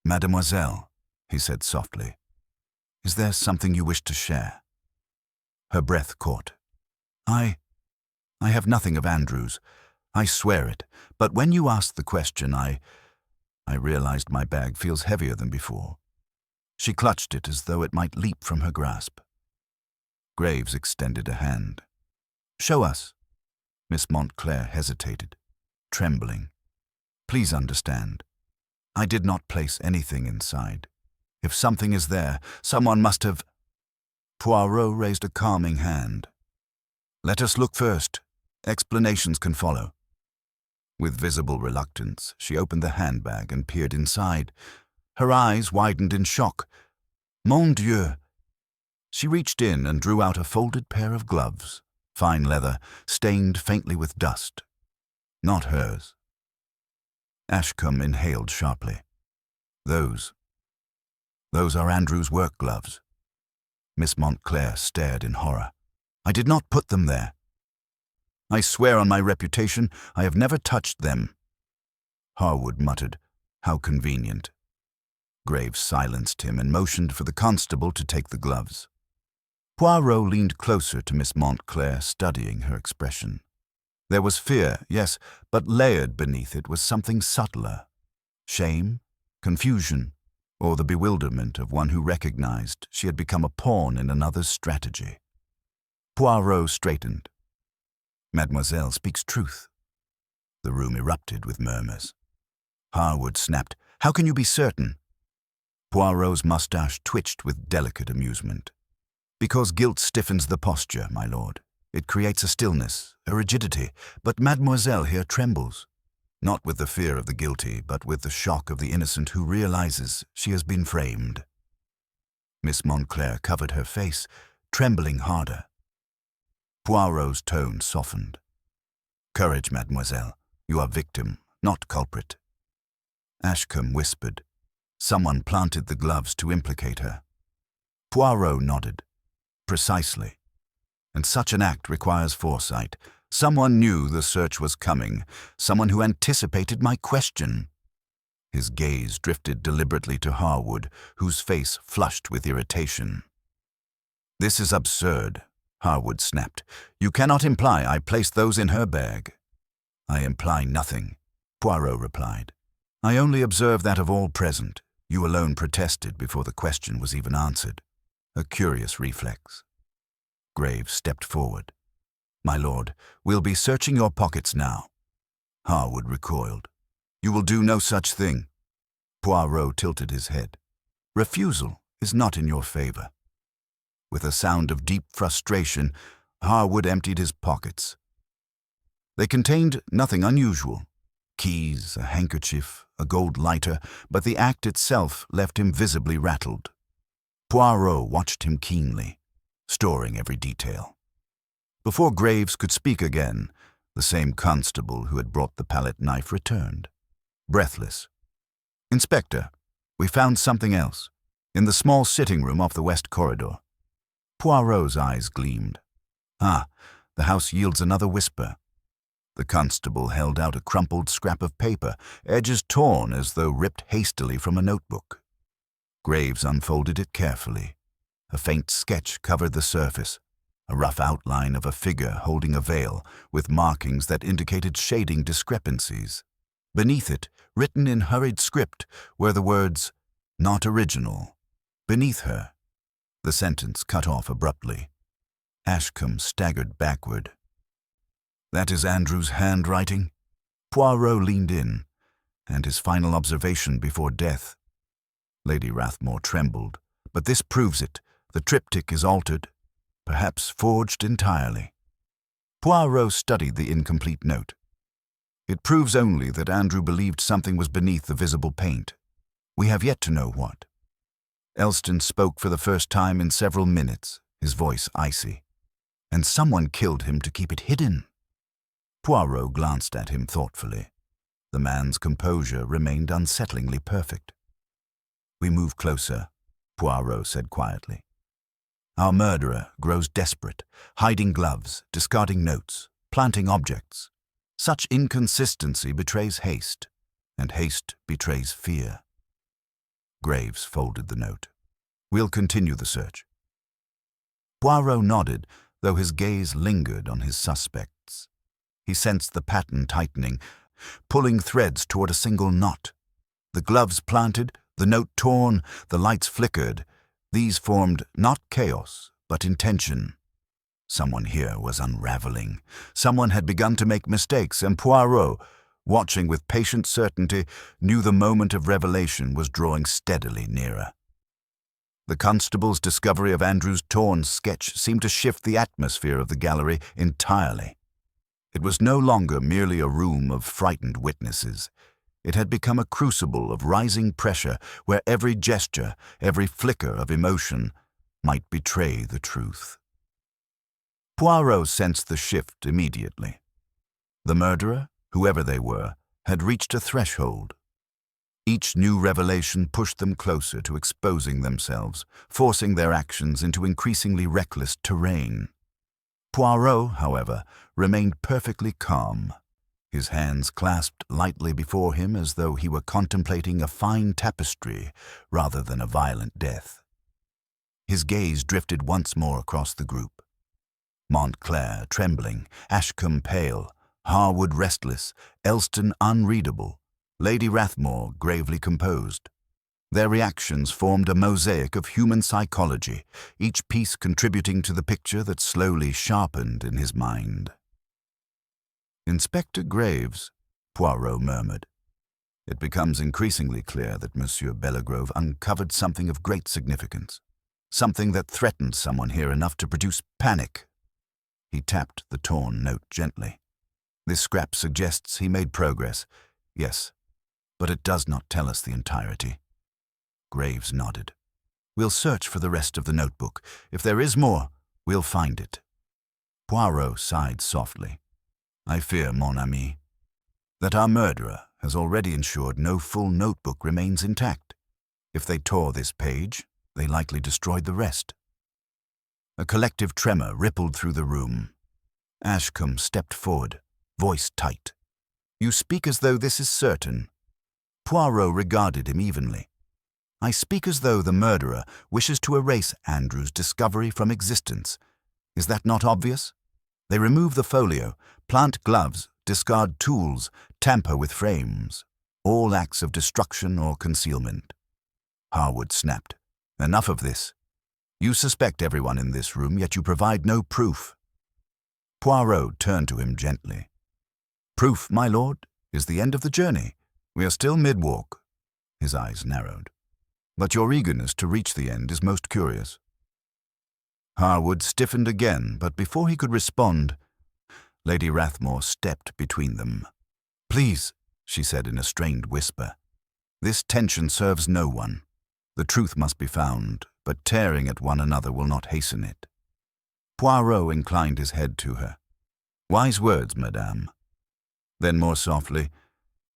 Mademoiselle, he said softly, is there something you wish to share? Her breath caught. I have nothing of Andrew's. I swear it. But when you asked the question, I realized my bag feels heavier than before. She clutched it as though it might leap from her grasp. Graves extended a hand. Show us. Miss Montclair hesitated, trembling. Please understand. I did not place anything inside. If something is there, someone must have... Poirot raised a calming hand. Let us look first. Explanations can follow. With visible reluctance, she opened the handbag and peered inside. Her eyes widened in shock. Mon Dieu! She reached in and drew out a folded pair of gloves, fine leather, stained faintly with dust. Not hers. Ashcombe inhaled sharply. Those are Andrew's work gloves. Miss Montclair stared in horror. "I did not put them there. I swear on my reputation, I have never touched them." Harwood muttered, "How convenient." Graves silenced him and motioned for the constable to take the gloves. Poirot leaned closer to Miss Montclair, studying her expression. There was fear, yes, but layered beneath it was something subtler. Shame, confusion, or the bewilderment of one who recognized she had become a pawn in another's strategy. Poirot straightened. "Mademoiselle speaks truth." The room erupted with murmurs. Harwood snapped, "How can you be certain?" Poirot's mustache twitched with delicate amusement. "Because guilt stiffens the posture, my lord. It creates a stillness, a rigidity, but Mademoiselle here trembles. Not with the fear of the guilty, but with the shock of the innocent who realizes she has been framed." Miss Montclair covered her face, trembling harder. Poirot's tone softened. "Courage, mademoiselle. You are victim, not culprit." Ashcombe whispered, "Someone planted the gloves to implicate her." Poirot nodded. "Precisely. And such an act requires foresight. Someone knew the search was coming, someone who anticipated my question." His gaze drifted deliberately to Harwood, whose face flushed with irritation. "This is absurd," Harwood snapped. "You cannot imply I placed those in her bag." "I imply nothing," Poirot replied. "I only observe that of all present, you alone protested before the question was even answered. A curious reflex." Graves stepped forward. "My lord, we'll be searching your pockets now." Harwood recoiled. "You will do no such thing." Poirot tilted his head. "Refusal is not in your favor." With a sound of deep frustration, Harwood emptied his pockets. They contained nothing unusual. Keys, a handkerchief, a gold lighter, but the act itself left him visibly rattled. Poirot watched him keenly, storing every detail. Before Graves could speak again, the same constable who had brought the palette knife returned, breathless. "Inspector, we found something else, in the small sitting room off the west corridor." Poirot's eyes gleamed. "Ah, the house yields another whisper." The constable held out a crumpled scrap of paper, edges torn as though ripped hastily from a notebook. Graves unfolded it carefully. A faint sketch covered the surface, a rough outline of a figure holding a veil, with markings that indicated shading discrepancies. Beneath it, written in hurried script, were the words, "Not original." Beneath her, the sentence cut off abruptly. Ashcombe staggered backward. "That is Andrew's handwriting?" Poirot leaned in, and his final observation before death. Lady Rathmore trembled. "But this proves it. The triptych is altered, perhaps forged entirely." Poirot studied the incomplete note. "It proves only that Andrew believed something was beneath the visible paint. We have yet to know what." Elston spoke for the first time in several minutes, his voice icy. "And someone killed him to keep it hidden." Poirot glanced at him thoughtfully. The man's composure remained unsettlingly perfect. "We move closer," Poirot said quietly. "Our murderer grows desperate, hiding gloves, discarding notes, planting objects. Such inconsistency betrays haste, and haste betrays fear." Graves folded the note. "We'll continue the search." Poirot nodded, though his gaze lingered on his suspects. He sensed the pattern tightening, pulling threads toward a single knot. The gloves planted, the note torn, the lights flickered. These formed not chaos, but intention. Someone here was unraveling. Someone had begun to make mistakes, and Poirot, watching with patient certainty, knew the moment of revelation was drawing steadily nearer. The constable's discovery of Andrew's torn sketch seemed to shift the atmosphere of the gallery entirely. It was no longer merely a room of frightened witnesses. It had become a crucible of rising pressure where every gesture, every flicker of emotion might betray the truth. Poirot sensed the shift immediately. The murderer, whoever they were, had reached a threshold. Each new revelation pushed them closer to exposing themselves, forcing their actions into increasingly reckless terrain. Poirot, however, remained perfectly calm, his hands clasped lightly before him as though he were contemplating a fine tapestry rather than a violent death. His gaze drifted once more across the group. Montclair trembling, Ashcombe pale, Harwood restless, Elston unreadable, Lady Rathmore gravely composed. Their reactions formed a mosaic of human psychology, each piece contributing to the picture that slowly sharpened in his mind. "Inspector Graves," Poirot murmured. "It becomes increasingly clear that Monsieur Bellegrove uncovered something of great significance, something that threatened someone here enough to produce panic." He tapped the torn note gently. "This scrap suggests he made progress, yes, but it does not tell us the entirety." Graves nodded. "We'll search for the rest of the notebook. If there is more, we'll find it." Poirot sighed softly. "I fear, mon ami, that our murderer has already ensured no full notebook remains intact. If they tore this page, they likely destroyed the rest." A collective tremor rippled through the room. Ashcombe stepped forward, voice tight. "You speak as though this is certain." Poirot regarded him evenly. "I speak as though the murderer wishes to erase Andrew's discovery from existence. Is that not obvious? They remove the folio, plant gloves, discard tools, tamper with frames, all acts of destruction or concealment." Harwood snapped. "Enough of this. You suspect everyone in this room, yet you provide no proof." Poirot turned to him gently. "Proof, my lord, is the end of the journey. We are still mid-walk." His eyes narrowed. "But your eagerness to reach the end is most curious." Harwood stiffened again, but before he could respond, Lady Rathmore stepped between them. "Please," she said in a strained whisper, "this tension serves no one. The truth must be found, but tearing at one another will not hasten it." Poirot inclined his head to her. "Wise words, madame." Then more softly,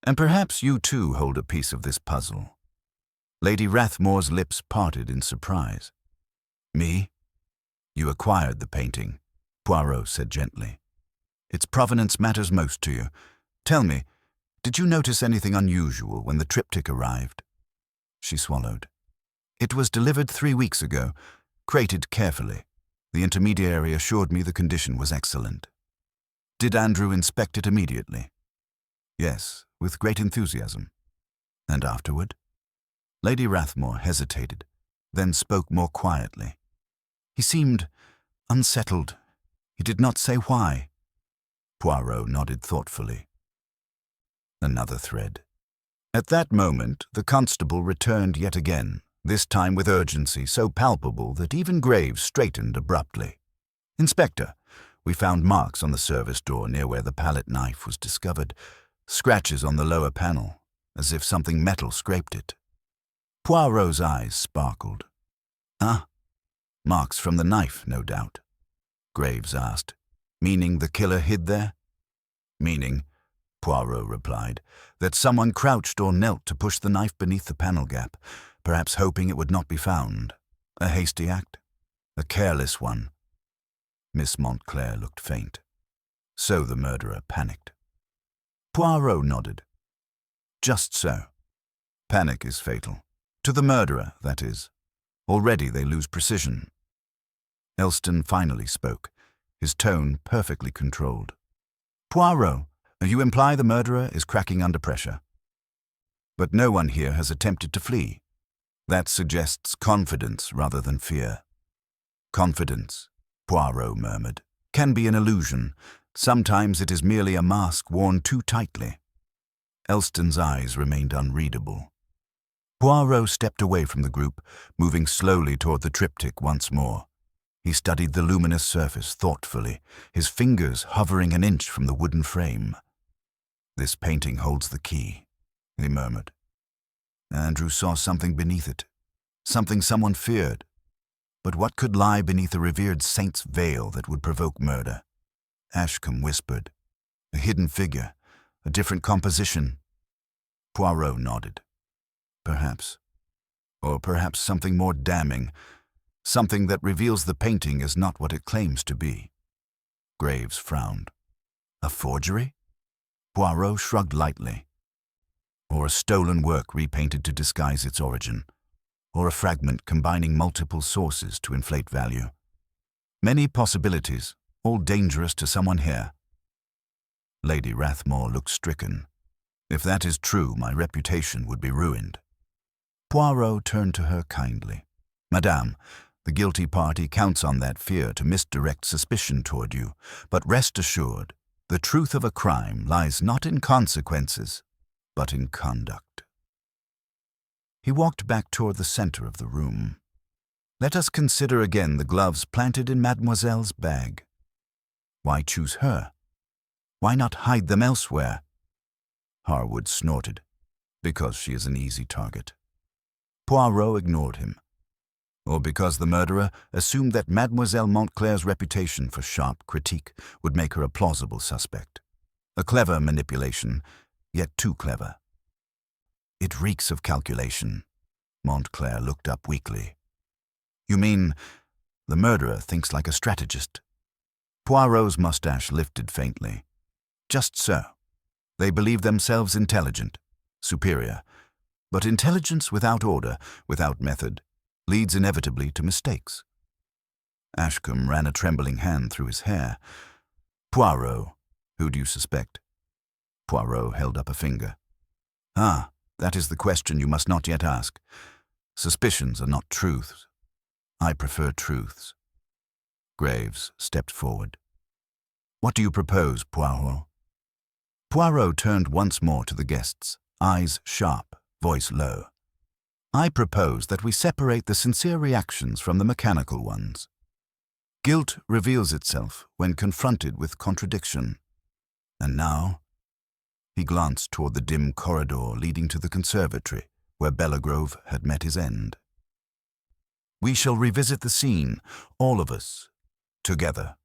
"And perhaps you too hold a piece of this puzzle." Lady Rathmore's lips parted in surprise. "Me?" "You acquired the painting," Poirot said gently. "Its provenance matters most to you. Tell me, did you notice anything unusual when the triptych arrived?" She swallowed. "It was delivered 3 weeks ago, crated carefully. The intermediary assured me the condition was excellent." "Did Andrew inspect it immediately?" "Yes, with great enthusiasm." "And afterward?" Lady Rathmore hesitated, then spoke more quietly. "He seemed unsettled. He did not say why." Poirot nodded thoughtfully. Another thread. At that moment, the constable returned yet again, this time with urgency so palpable that even Graves straightened abruptly. "Inspector, we found marks on the service door near where the palette knife was discovered, scratches on the lower panel, as if something metal scraped it." Poirot's eyes sparkled. "Ah, marks from the knife, no doubt," Graves asked. "Meaning the killer hid there?" "Meaning," Poirot replied, "that someone crouched or knelt to push the knife beneath the panel gap, perhaps hoping it would not be found. A hasty act? A careless one?" Miss Montclair looked faint. So the murderer panicked. Poirot nodded. "Just so. Panic is fatal. To the murderer, that is. Already they lose precision." Elston finally spoke, his tone perfectly controlled. "Poirot, you imply the murderer is cracking under pressure. But no one here has attempted to flee. That suggests confidence rather than fear." "Confidence," Poirot murmured, "can be an illusion. Sometimes it is merely a mask worn too tightly." Elston's eyes remained unreadable. Poirot stepped away from the group, moving slowly toward the triptych once more. He studied the luminous surface thoughtfully, his fingers hovering an inch from the wooden frame. "This painting holds the key," he murmured. "Andrew saw something beneath it, something someone feared. But what could lie beneath a revered saint's veil that would provoke murder?" Ashcombe whispered. "A hidden figure, a different composition." Poirot nodded. Perhaps. Or perhaps something more damning. Something that reveals the painting is not what it claims to be. Graves frowned. A forgery? Poirot shrugged lightly. Or a stolen work repainted to disguise its origin. Or a fragment combining multiple sources to inflate value. Many possibilities, all dangerous to someone here. Lady Rathmore looked stricken. If that is true, my reputation would be ruined. Poirot turned to her kindly. Madame, the guilty party counts on that fear to misdirect suspicion toward you, but rest assured, the truth of a crime lies not in consequences, but in conduct. He walked back toward the center of the room. Let us consider again the gloves planted in Mademoiselle's bag. Why choose her? Why not hide them elsewhere? Harwood snorted. Because she is an easy target. Poirot ignored him. Or because the murderer assumed that Mademoiselle Montclair's reputation for sharp critique would make her a plausible suspect. A clever manipulation, yet too clever. It reeks of calculation. Montclair looked up weakly. You mean the murderer thinks like a strategist? Poirot's mustache lifted faintly. Just so. They believe themselves intelligent, superior. But intelligence without order, without method, leads inevitably to mistakes. Ashcombe ran a trembling hand through his hair. Poirot, who do you suspect? Poirot held up a finger. Ah, that is the question you must not yet ask. Suspicions are not truths. I prefer truths. Graves stepped forward. What do you propose, Poirot? Poirot turned once more to the guests, eyes sharp, voice low. I propose that we separate the sincere reactions from the mechanical ones. Guilt reveals itself when confronted with contradiction. And now, he glanced toward the dim corridor leading to the conservatory, where Belgrove had met his end. We shall revisit the scene, all of us, together.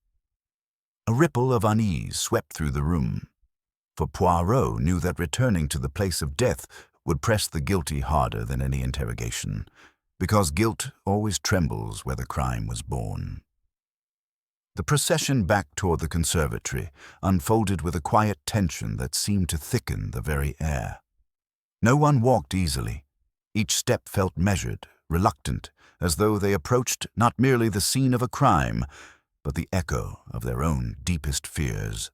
A ripple of unease swept through the room, for Poirot knew that returning to the place of death would press the guilty harder than any interrogation, because guilt always trembles where the crime was born. The procession back toward the conservatory unfolded with a quiet tension that seemed to thicken the very air. No one walked easily. Each step felt measured, reluctant, as though they approached not merely the scene of a crime, but the echo of their own deepest fears.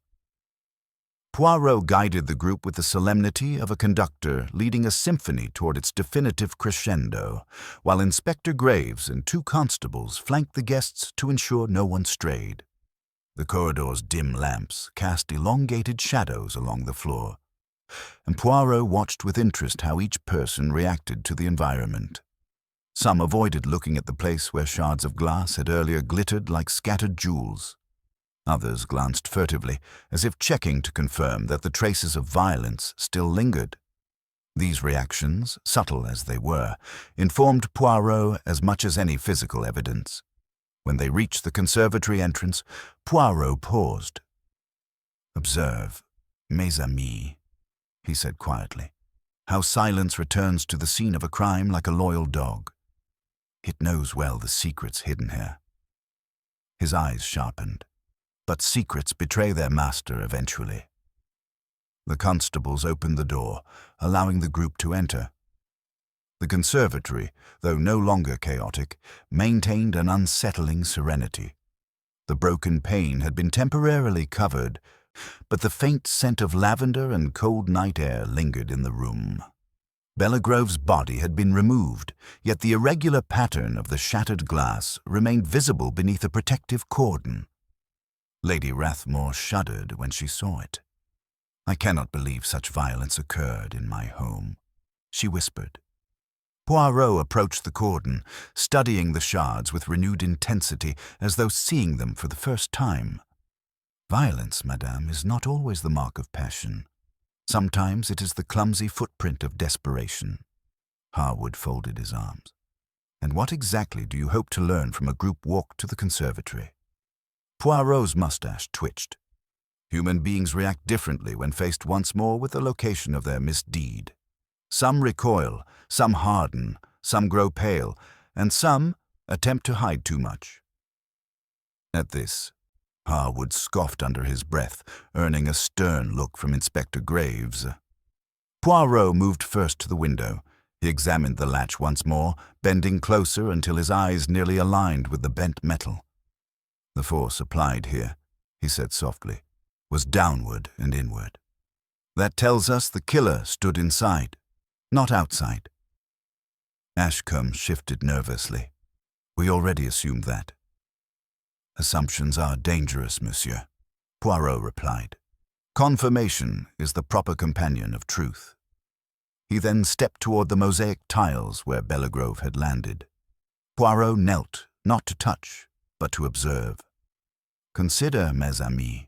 Poirot guided the group with the solemnity of a conductor leading a symphony toward its definitive crescendo, while Inspector Graves and 2 constables flanked the guests to ensure no one strayed. The corridor's dim lamps cast elongated shadows along the floor, and Poirot watched with interest how each person reacted to the environment. Some avoided looking at the place where shards of glass had earlier glittered like scattered jewels. Others glanced furtively, as if checking to confirm that the traces of violence still lingered. These reactions, subtle as they were, informed Poirot as much as any physical evidence. When they reached the conservatory entrance, Poirot paused. Observe, mes amis, he said quietly, how silence returns to the scene of a crime like a loyal dog. It knows well the secrets hidden here. His eyes sharpened. But secrets betray their master eventually. The constables opened the door, allowing the group to enter. The conservatory, though no longer chaotic, maintained an unsettling serenity. The broken pane had been temporarily covered, but the faint scent of lavender and cold night air lingered in the room. Belgrove's body had been removed, yet the irregular pattern of the shattered glass remained visible beneath a protective cordon. Lady Rathmore shuddered when she saw it. I cannot believe such violence occurred in my home, she whispered. Poirot approached the cordon, studying the shards with renewed intensity as though seeing them for the first time. Violence, madame, is not always the mark of passion. Sometimes it is the clumsy footprint of desperation. Harwood folded his arms. And what exactly do you hope to learn from a group walk to the conservatory? Poirot's mustache twitched. Human beings react differently when faced once more with the location of their misdeed. Some recoil, some harden, some grow pale, and some attempt to hide too much. At this, Harwood scoffed under his breath, earning a stern look from Inspector Graves. Poirot moved first to the window. He examined the latch once more, bending closer until his eyes nearly aligned with the bent metal. The force applied here, he said softly, was downward and inward. That tells us the killer stood inside, not outside. Ashcombe shifted nervously. We already assumed that. Assumptions are dangerous, monsieur, Poirot replied. Confirmation is the proper companion of truth. He then stepped toward the mosaic tiles where Belgrove had landed. Poirot knelt, not to touch, but to observe. Consider, mes amis.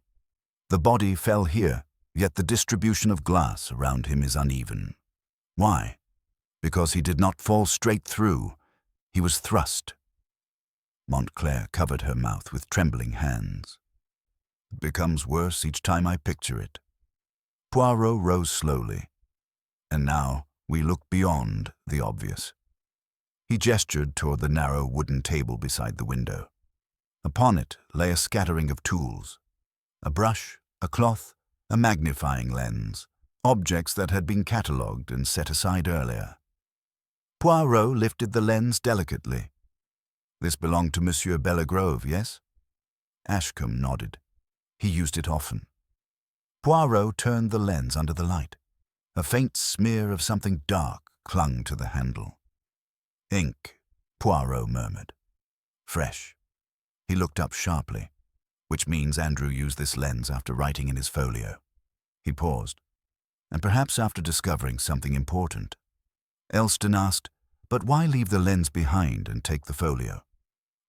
The body fell here, yet the distribution of glass around him is uneven. Why? Because he did not fall straight through. He was thrust. Montclair covered her mouth with trembling hands. It becomes worse each time I picture it. Poirot rose slowly. And now we look beyond the obvious. He gestured toward the narrow wooden table beside the window. Upon it lay a scattering of tools. A brush, a cloth, a magnifying lens, objects that had been catalogued and set aside earlier. Poirot lifted the lens delicately. This belonged to Monsieur Belgrove, yes? Ashcombe nodded. He used it often. Poirot turned the lens under the light. A faint smear of something dark clung to the handle. Ink, Poirot murmured. Fresh. He looked up sharply, which means Andrew used this lens after writing in his folio. He paused, and perhaps after discovering something important. Elston asked, but why leave the lens behind and take the folio?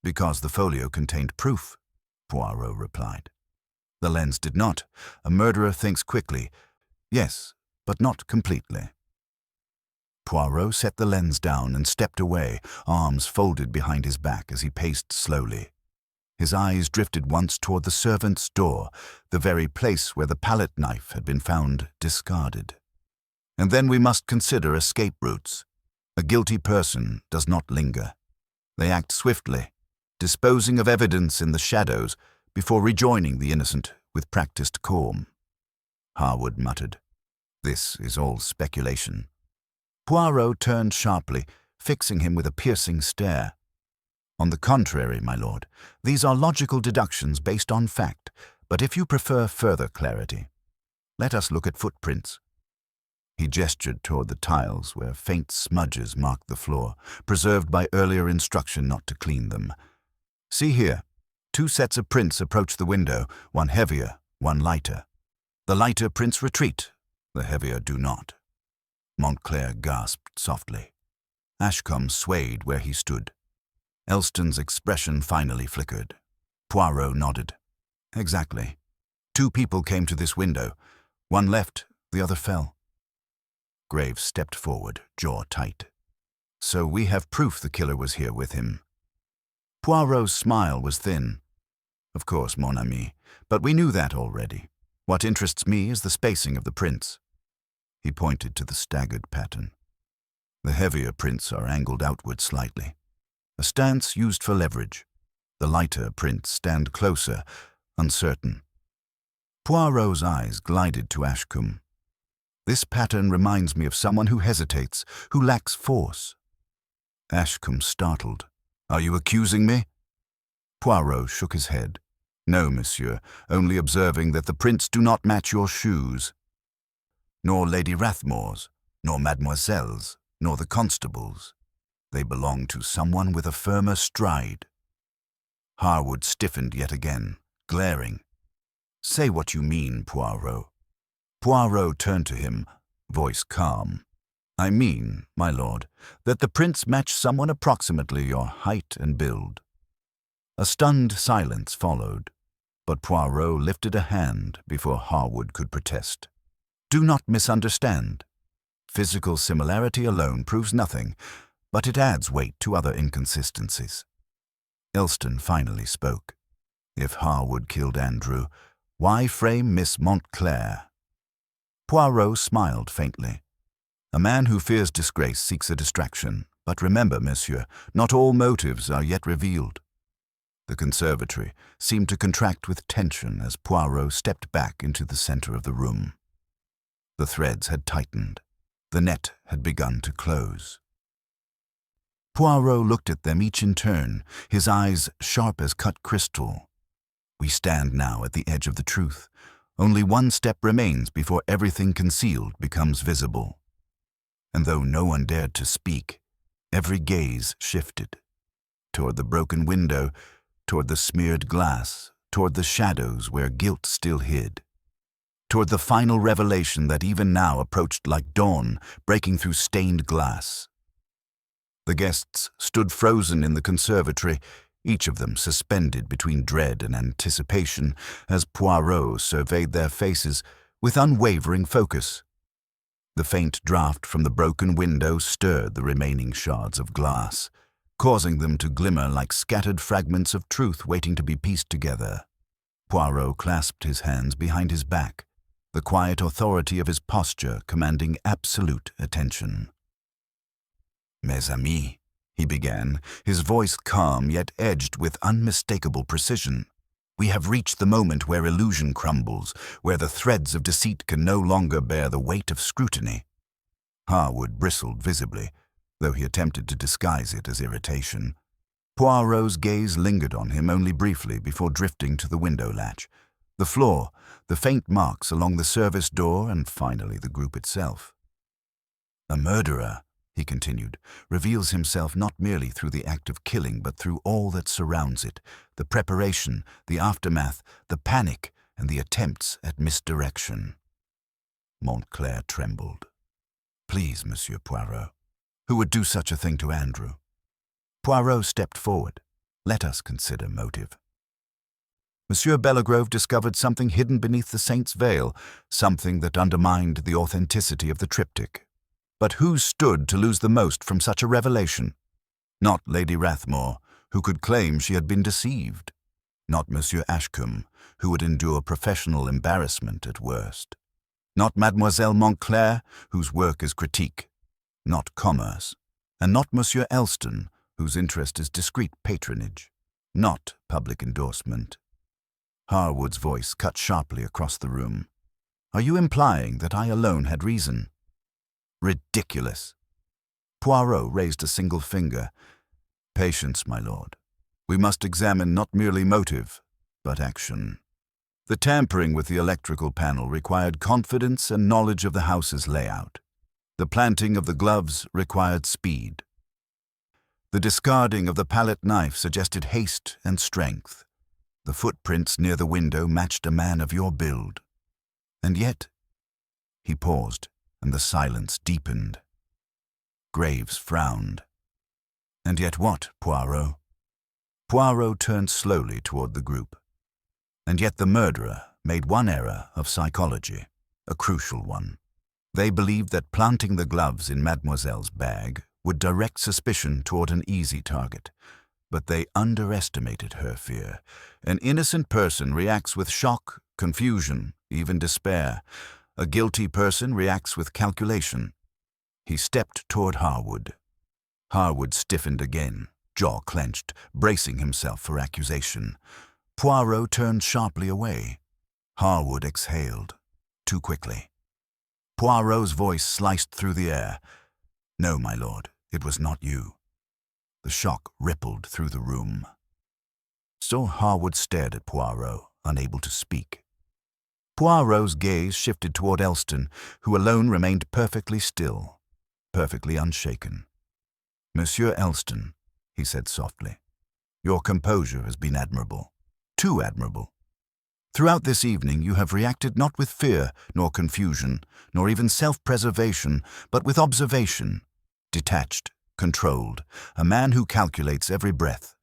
Because the folio contained proof, Poirot replied. The lens did not. A murderer thinks quickly. Yes, but not completely. Poirot set the lens down and stepped away, arms folded behind his back as he paced slowly. His eyes drifted once toward the servant's door, the very place where the palette knife had been found discarded. And then we must consider escape routes. A guilty person does not linger. They act swiftly, disposing of evidence in the shadows before rejoining the innocent with practiced calm. Harwood muttered, "This is all speculation." Poirot turned sharply, fixing him with a piercing stare. "On the contrary, my lord, these are logical deductions based on fact, but if you prefer further clarity, let us look at footprints." He gestured toward the tiles where faint smudges marked the floor, preserved by earlier instruction not to clean them. "See here, 2 sets of prints approach the window, one heavier, one lighter. The lighter prints retreat, the heavier do not." Montclair gasped softly. Ashcombe swayed where he stood. Elston's expression finally flickered. Poirot nodded. "Exactly. 2 people came to this window. One left, the other fell." Graves stepped forward, jaw tight. "So we have proof the killer was here with him." Poirot's smile was thin. "Of course, mon ami, but we knew that already. What interests me is the spacing of the prints." He pointed to the staggered pattern. "The heavier prints are angled outward slightly, a stance used for leverage. The lighter prints stand closer, uncertain." Poirot's eyes glided to Ashcombe. "This pattern reminds me of someone who hesitates, who lacks force." Ashcombe startled. "Are you accusing me?" Poirot shook his head. "No, monsieur, only observing that the prints do not match your shoes. Nor Lady Rathmore's, nor Mademoiselle's, nor the constable's. They belong to someone with a firmer stride." Harwood stiffened yet again, glaring. "Say what you mean, Poirot." Poirot turned to him, voice calm. "I mean, my lord, that the prints match someone approximately your height and build." A stunned silence followed, but Poirot lifted a hand before Harwood could protest. "Do not misunderstand. Physical similarity alone proves nothing, but it adds weight to other inconsistencies." Elston finally spoke. "If Harwood killed Andrew, why frame Miss Montclair?" Poirot smiled faintly. A man who fears disgrace seeks a distraction. But remember, monsieur, not all motives are yet revealed. The conservatory seemed to contract with tension as Poirot stepped back into the center of the room. The threads had tightened. The net had begun to close. Poirot looked at them each in turn, his eyes sharp as cut crystal. We stand now at the edge of the truth. Only one step remains before everything concealed becomes visible. And though no one dared to speak, every gaze shifted. Toward the broken window, toward the smeared glass, toward the shadows where guilt still hid. Toward the final revelation that even now approached like dawn, breaking through stained glass. The guests stood frozen in the conservatory, each of them suspended between dread and anticipation as Poirot surveyed their faces with unwavering focus. The faint draught from the broken window stirred the remaining shards of glass, causing them to glimmer like scattered fragments of truth waiting to be pieced together. Poirot clasped his hands behind his back, the quiet authority of his posture commanding absolute attention. "Mes amis," he began, his voice calm yet edged with unmistakable precision. "We have reached the moment where illusion crumbles, where the threads of deceit can no longer bear the weight of scrutiny." Harwood bristled visibly, though he attempted to disguise it as irritation. Poirot's gaze lingered on him only briefly before drifting to the window latch, the floor, the faint marks along the service door, and finally the group itself. "A murderer," he continued, "reveals himself not merely through the act of killing, but through all that surrounds it, the preparation, the aftermath, the panic, and the attempts at misdirection." Montclair trembled. "Please, Monsieur Poirot, who would do such a thing to Andrew?" Poirot stepped forward. "Let us consider motive." Monsieur Bellegrove discovered something hidden beneath the saint's veil, something that undermined the authenticity of the triptych. But who stood to lose the most from such a revelation? Not Lady Rathmore, who could claim she had been deceived. Not Monsieur Ashcombe, who would endure professional embarrassment at worst. Not Mademoiselle Montclair, whose work is critique. Not commerce. And not Monsieur Elston, whose interest is discreet patronage. Not public endorsement. Harwood's voice cut sharply across the room. "Are you implying that I alone had reason?" "Ridiculous." Poirot raised a single finger. "Patience, my lord. We must examine not merely motive, but action. The tampering with the electrical panel required confidence and knowledge of the house's layout. The planting of the gloves required speed. The discarding of the palette knife suggested haste and strength. The footprints near the window matched a man of your build. And yet—" He paused, and the silence deepened. Graves frowned. "And yet what, Poirot?" Poirot turned slowly toward the group. "And yet the murderer made one error of psychology, a crucial one. They believed that planting the gloves in Mademoiselle's bag would direct suspicion toward an easy target. But they underestimated her fear. An innocent person reacts with shock, confusion, even despair. A guilty person reacts with calculation." He stepped toward Harwood. Harwood stiffened again, jaw clenched, bracing himself for accusation. Poirot turned sharply away. Harwood exhaled, too quickly. Poirot's voice sliced through the air. "No, my lord, it was not you." The shock rippled through the room. So Harwood stared at Poirot, unable to speak. Poirot's gaze shifted toward Elston, who alone remained perfectly still, perfectly unshaken. "Monsieur Elston," he said softly, "your composure has been admirable, too admirable. Throughout this evening you have reacted not with fear, nor confusion, nor even self-preservation, but with observation, detached, controlled, a man who calculates every breath."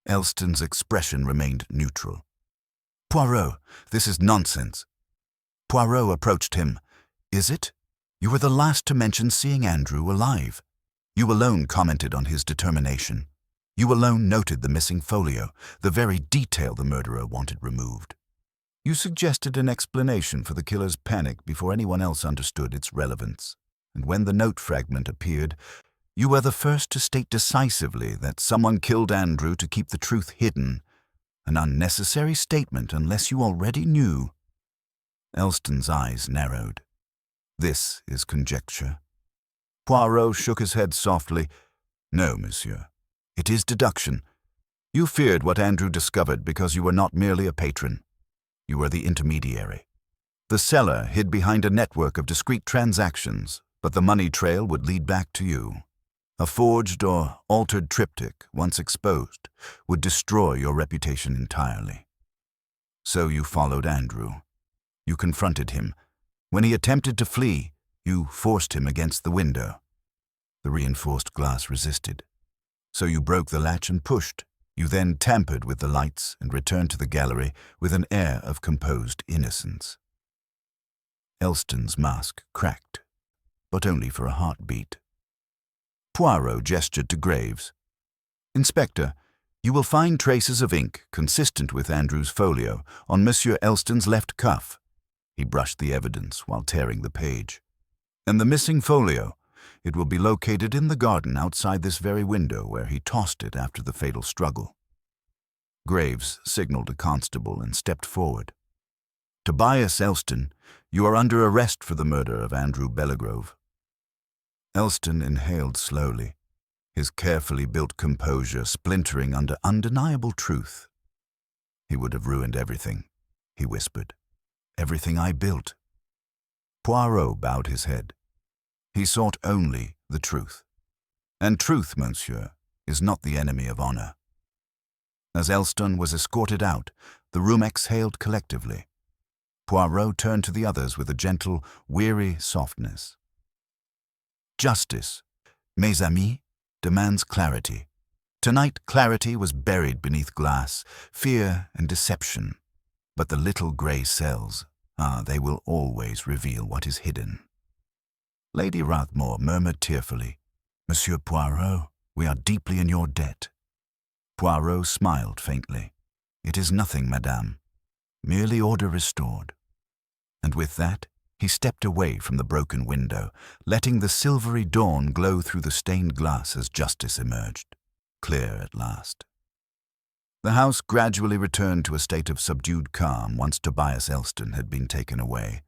Elston's expression remained neutral. "Poirot, this is nonsense." Poirot approached him. "Is it? You were the last to mention seeing Andrew alive. You alone commented on his determination. You alone noted the missing folio, the very detail the murderer wanted removed. You suggested an explanation for the killer's panic before anyone else understood its relevance. and when the note fragment appeared, you were the first to state decisively that someone killed Andrew to keep the truth hidden, an unnecessary statement unless you already knew. Elston's eyes narrowed. This is conjecture. Poirot shook his head softly. No, monsieur. It is deduction. You feared what Andrew discovered because you were not merely a patron. You were the intermediary. The seller hid behind a network of discreet transactions, but the money trail would lead back to you. A forged or altered triptych, once exposed, would destroy your reputation entirely. So you followed Andrew. You confronted him. When he attempted to flee, you forced him against the window. The reinforced glass resisted. So you broke the latch and pushed. You then tampered with the lights and returned to the gallery with an air of composed innocence. Elston's mask cracked, but only for a heartbeat. Poirot gestured to Graves. Inspector, you will find traces of ink consistent with Andrew's folio on Monsieur Elston's left cuff. He brushed the evidence while tearing the page. And the missing folio, it will be located in the garden outside this very window where he tossed it after the fatal struggle. Graves signaled a constable and stepped forward. Tobias Elston, you are under arrest for the murder of Andrew Belgrove. Elston inhaled slowly, his carefully built composure splintering under undeniable truth. He would have ruined everything, he whispered. Everything I built. Poirot bowed his head. He sought only the truth. And truth, monsieur, is not the enemy of honor. As Elston was escorted out, the room exhaled collectively. Poirot turned to the others with a gentle, weary softness. Justice, mes amis, demands clarity. Tonight, clarity was buried beneath glass, fear and deception. But the little grey cells, they will always reveal what is hidden. Lady Rathmore murmured tearfully, Monsieur Poirot, we are deeply in your debt. Poirot smiled faintly. It is nothing, madame. Merely order restored. And with that, he stepped away from the broken window, letting the silvery dawn glow through the stained glass as justice emerged, clear at last. The house gradually returned to a state of subdued calm once Tobias Elston had been taken away,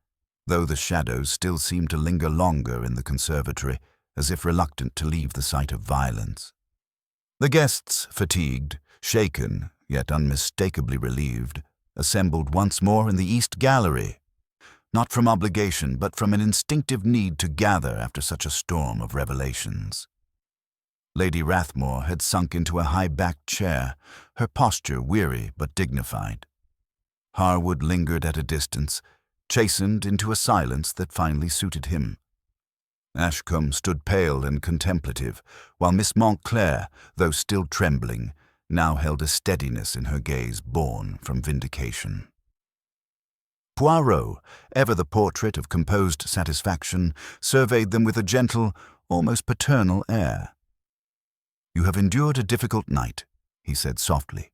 though the shadows still seemed to linger longer in the conservatory, as if reluctant to leave the site of violence. The guests, fatigued, shaken, yet unmistakably relieved, assembled once more in the East Gallery, not from obligation, but from an instinctive need to gather after such a storm of revelations. Lady Rathmore had sunk into a high-backed chair, her posture weary but dignified. Harwood lingered at a distance, chastened into a silence that finally suited him. Ashcombe stood pale and contemplative, while Miss Montclair, though still trembling, now held a steadiness in her gaze born from vindication. Poirot, ever the portrait of composed satisfaction, surveyed them with a gentle, almost paternal air. You have endured a difficult night, he said softly.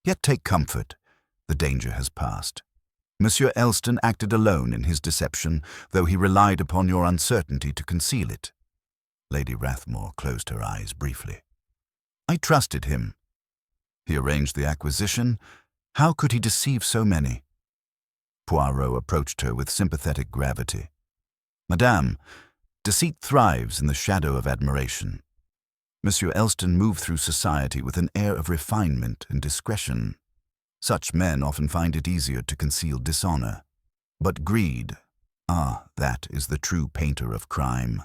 Yet take comfort. The danger has passed. Monsieur Elston acted alone in his deception, though he relied upon your uncertainty to conceal it. Lady Rathmore closed her eyes briefly. I trusted him. He arranged the acquisition. How could he deceive so many? Poirot approached her with sympathetic gravity. Madame, deceit thrives in the shadow of admiration. Monsieur Elston moved through society with an air of refinement and discretion. Such men often find it easier to conceal dishonor. But greed, that is the true painter of crime.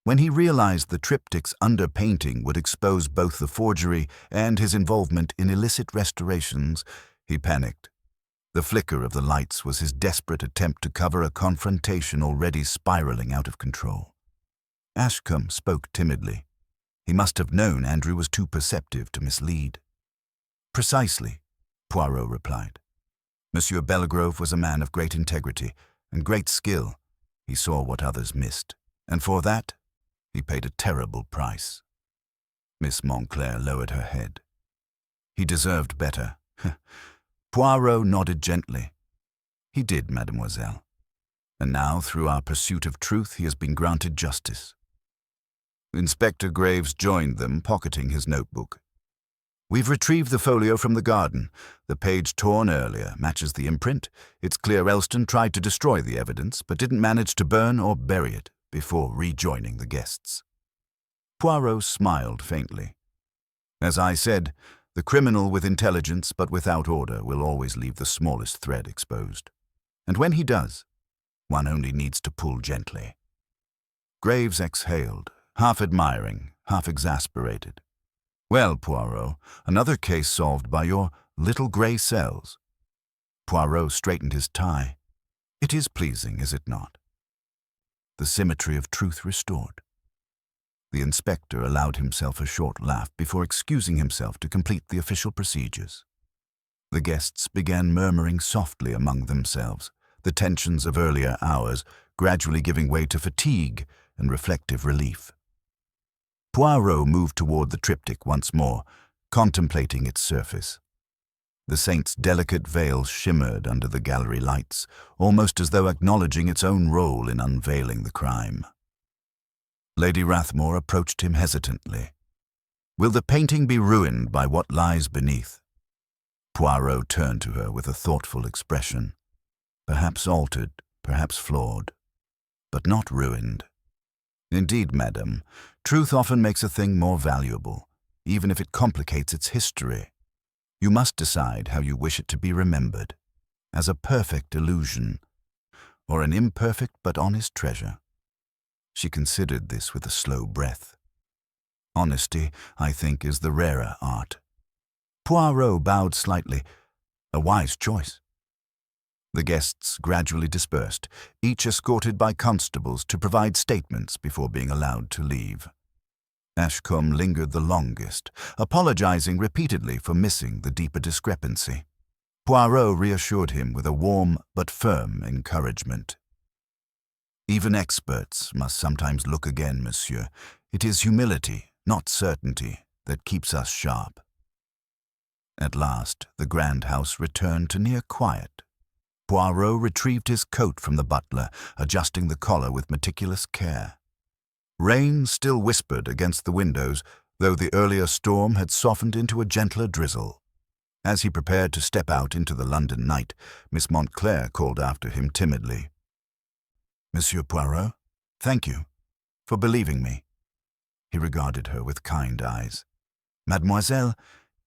When he realized the triptych's underpainting would expose both the forgery and his involvement in illicit restorations, he panicked. The flicker of the lights was his desperate attempt to cover a confrontation already spiraling out of control. Ashcombe spoke timidly. He must have known Andrew was too perceptive to mislead. Precisely, Poirot replied. Monsieur Belgrove was a man of great integrity and great skill. He saw what others missed, and for that, he paid a terrible price. Miss Montclair lowered her head. He deserved better. Poirot nodded gently. He did, mademoiselle. And now, through our pursuit of truth, he has been granted justice. Inspector Graves joined them, pocketing his notebook. We've retrieved the folio from the garden. The page torn earlier matches the imprint. It's clear Elston tried to destroy the evidence, but didn't manage to burn or bury it before rejoining the guests. Poirot smiled faintly. As I said, the criminal with intelligence but without order will always leave the smallest thread exposed. And when he does, one only needs to pull gently. Graves exhaled, half admiring, half exasperated. Well, Poirot, another case solved by your little grey cells. Poirot straightened his tie. It is pleasing, is it not? The symmetry of truth restored. The inspector allowed himself a short laugh before excusing himself to complete the official procedures. The guests began murmuring softly among themselves, the tensions of earlier hours gradually giving way to fatigue and reflective relief. Poirot moved toward the triptych once more, contemplating its surface. The saint's delicate veil shimmered under the gallery lights, almost as though acknowledging its own role in unveiling the crime. Lady Rathmore approached him hesitantly. Will the painting be ruined by what lies beneath? Poirot turned to her with a thoughtful expression. Perhaps altered, perhaps flawed, but not ruined. Indeed, madam, truth often makes a thing more valuable, even if it complicates its history. You must decide how you wish it to be remembered, as a perfect illusion, or an imperfect but honest treasure. She considered this with a slow breath. Honesty, I think, is the rarer art. Poirot bowed slightly. A wise choice. The guests gradually dispersed, each escorted by constables to provide statements before being allowed to leave. Ashcombe lingered the longest, apologizing repeatedly for missing the deeper discrepancy. Poirot reassured him with a warm but firm encouragement. Even experts must sometimes look again, monsieur. It is humility, not certainty, that keeps us sharp. At last, the grand house returned to near quiet. Poirot retrieved his coat from the butler, adjusting the collar with meticulous care. Rain still whispered against the windows, though the earlier storm had softened into a gentler drizzle. As he prepared to step out into the London night, Miss Montclair called after him timidly. Monsieur Poirot, thank you for believing me. He regarded her with kind eyes. Mademoiselle,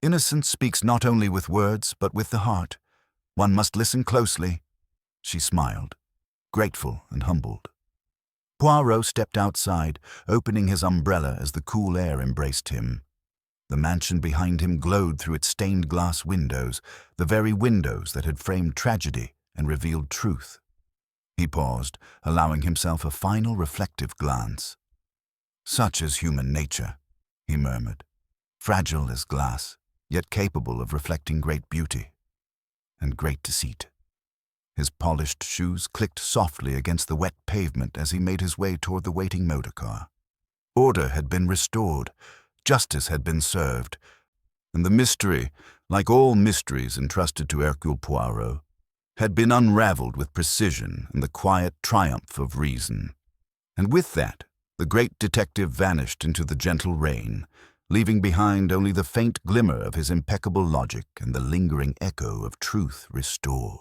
innocence speaks not only with words, but with the heart. One must listen closely. She smiled, grateful and humbled. Poirot stepped outside, opening his umbrella as the cool air embraced him. The mansion behind him glowed through its stained glass windows, the very windows that had framed tragedy and revealed truth. He paused, allowing himself a final reflective glance. Such is human nature, he murmured, fragile as glass, yet capable of reflecting great beauty and great deceit. His polished shoes clicked softly against the wet pavement as he made his way toward the waiting motor car. Order had been restored, justice had been served, and the mystery, like all mysteries entrusted to Hercule Poirot, had been unraveled with precision and the quiet triumph of reason. And with that, the great detective vanished into the gentle rain, leaving behind only the faint glimmer of his impeccable logic and the lingering echo of truth restored.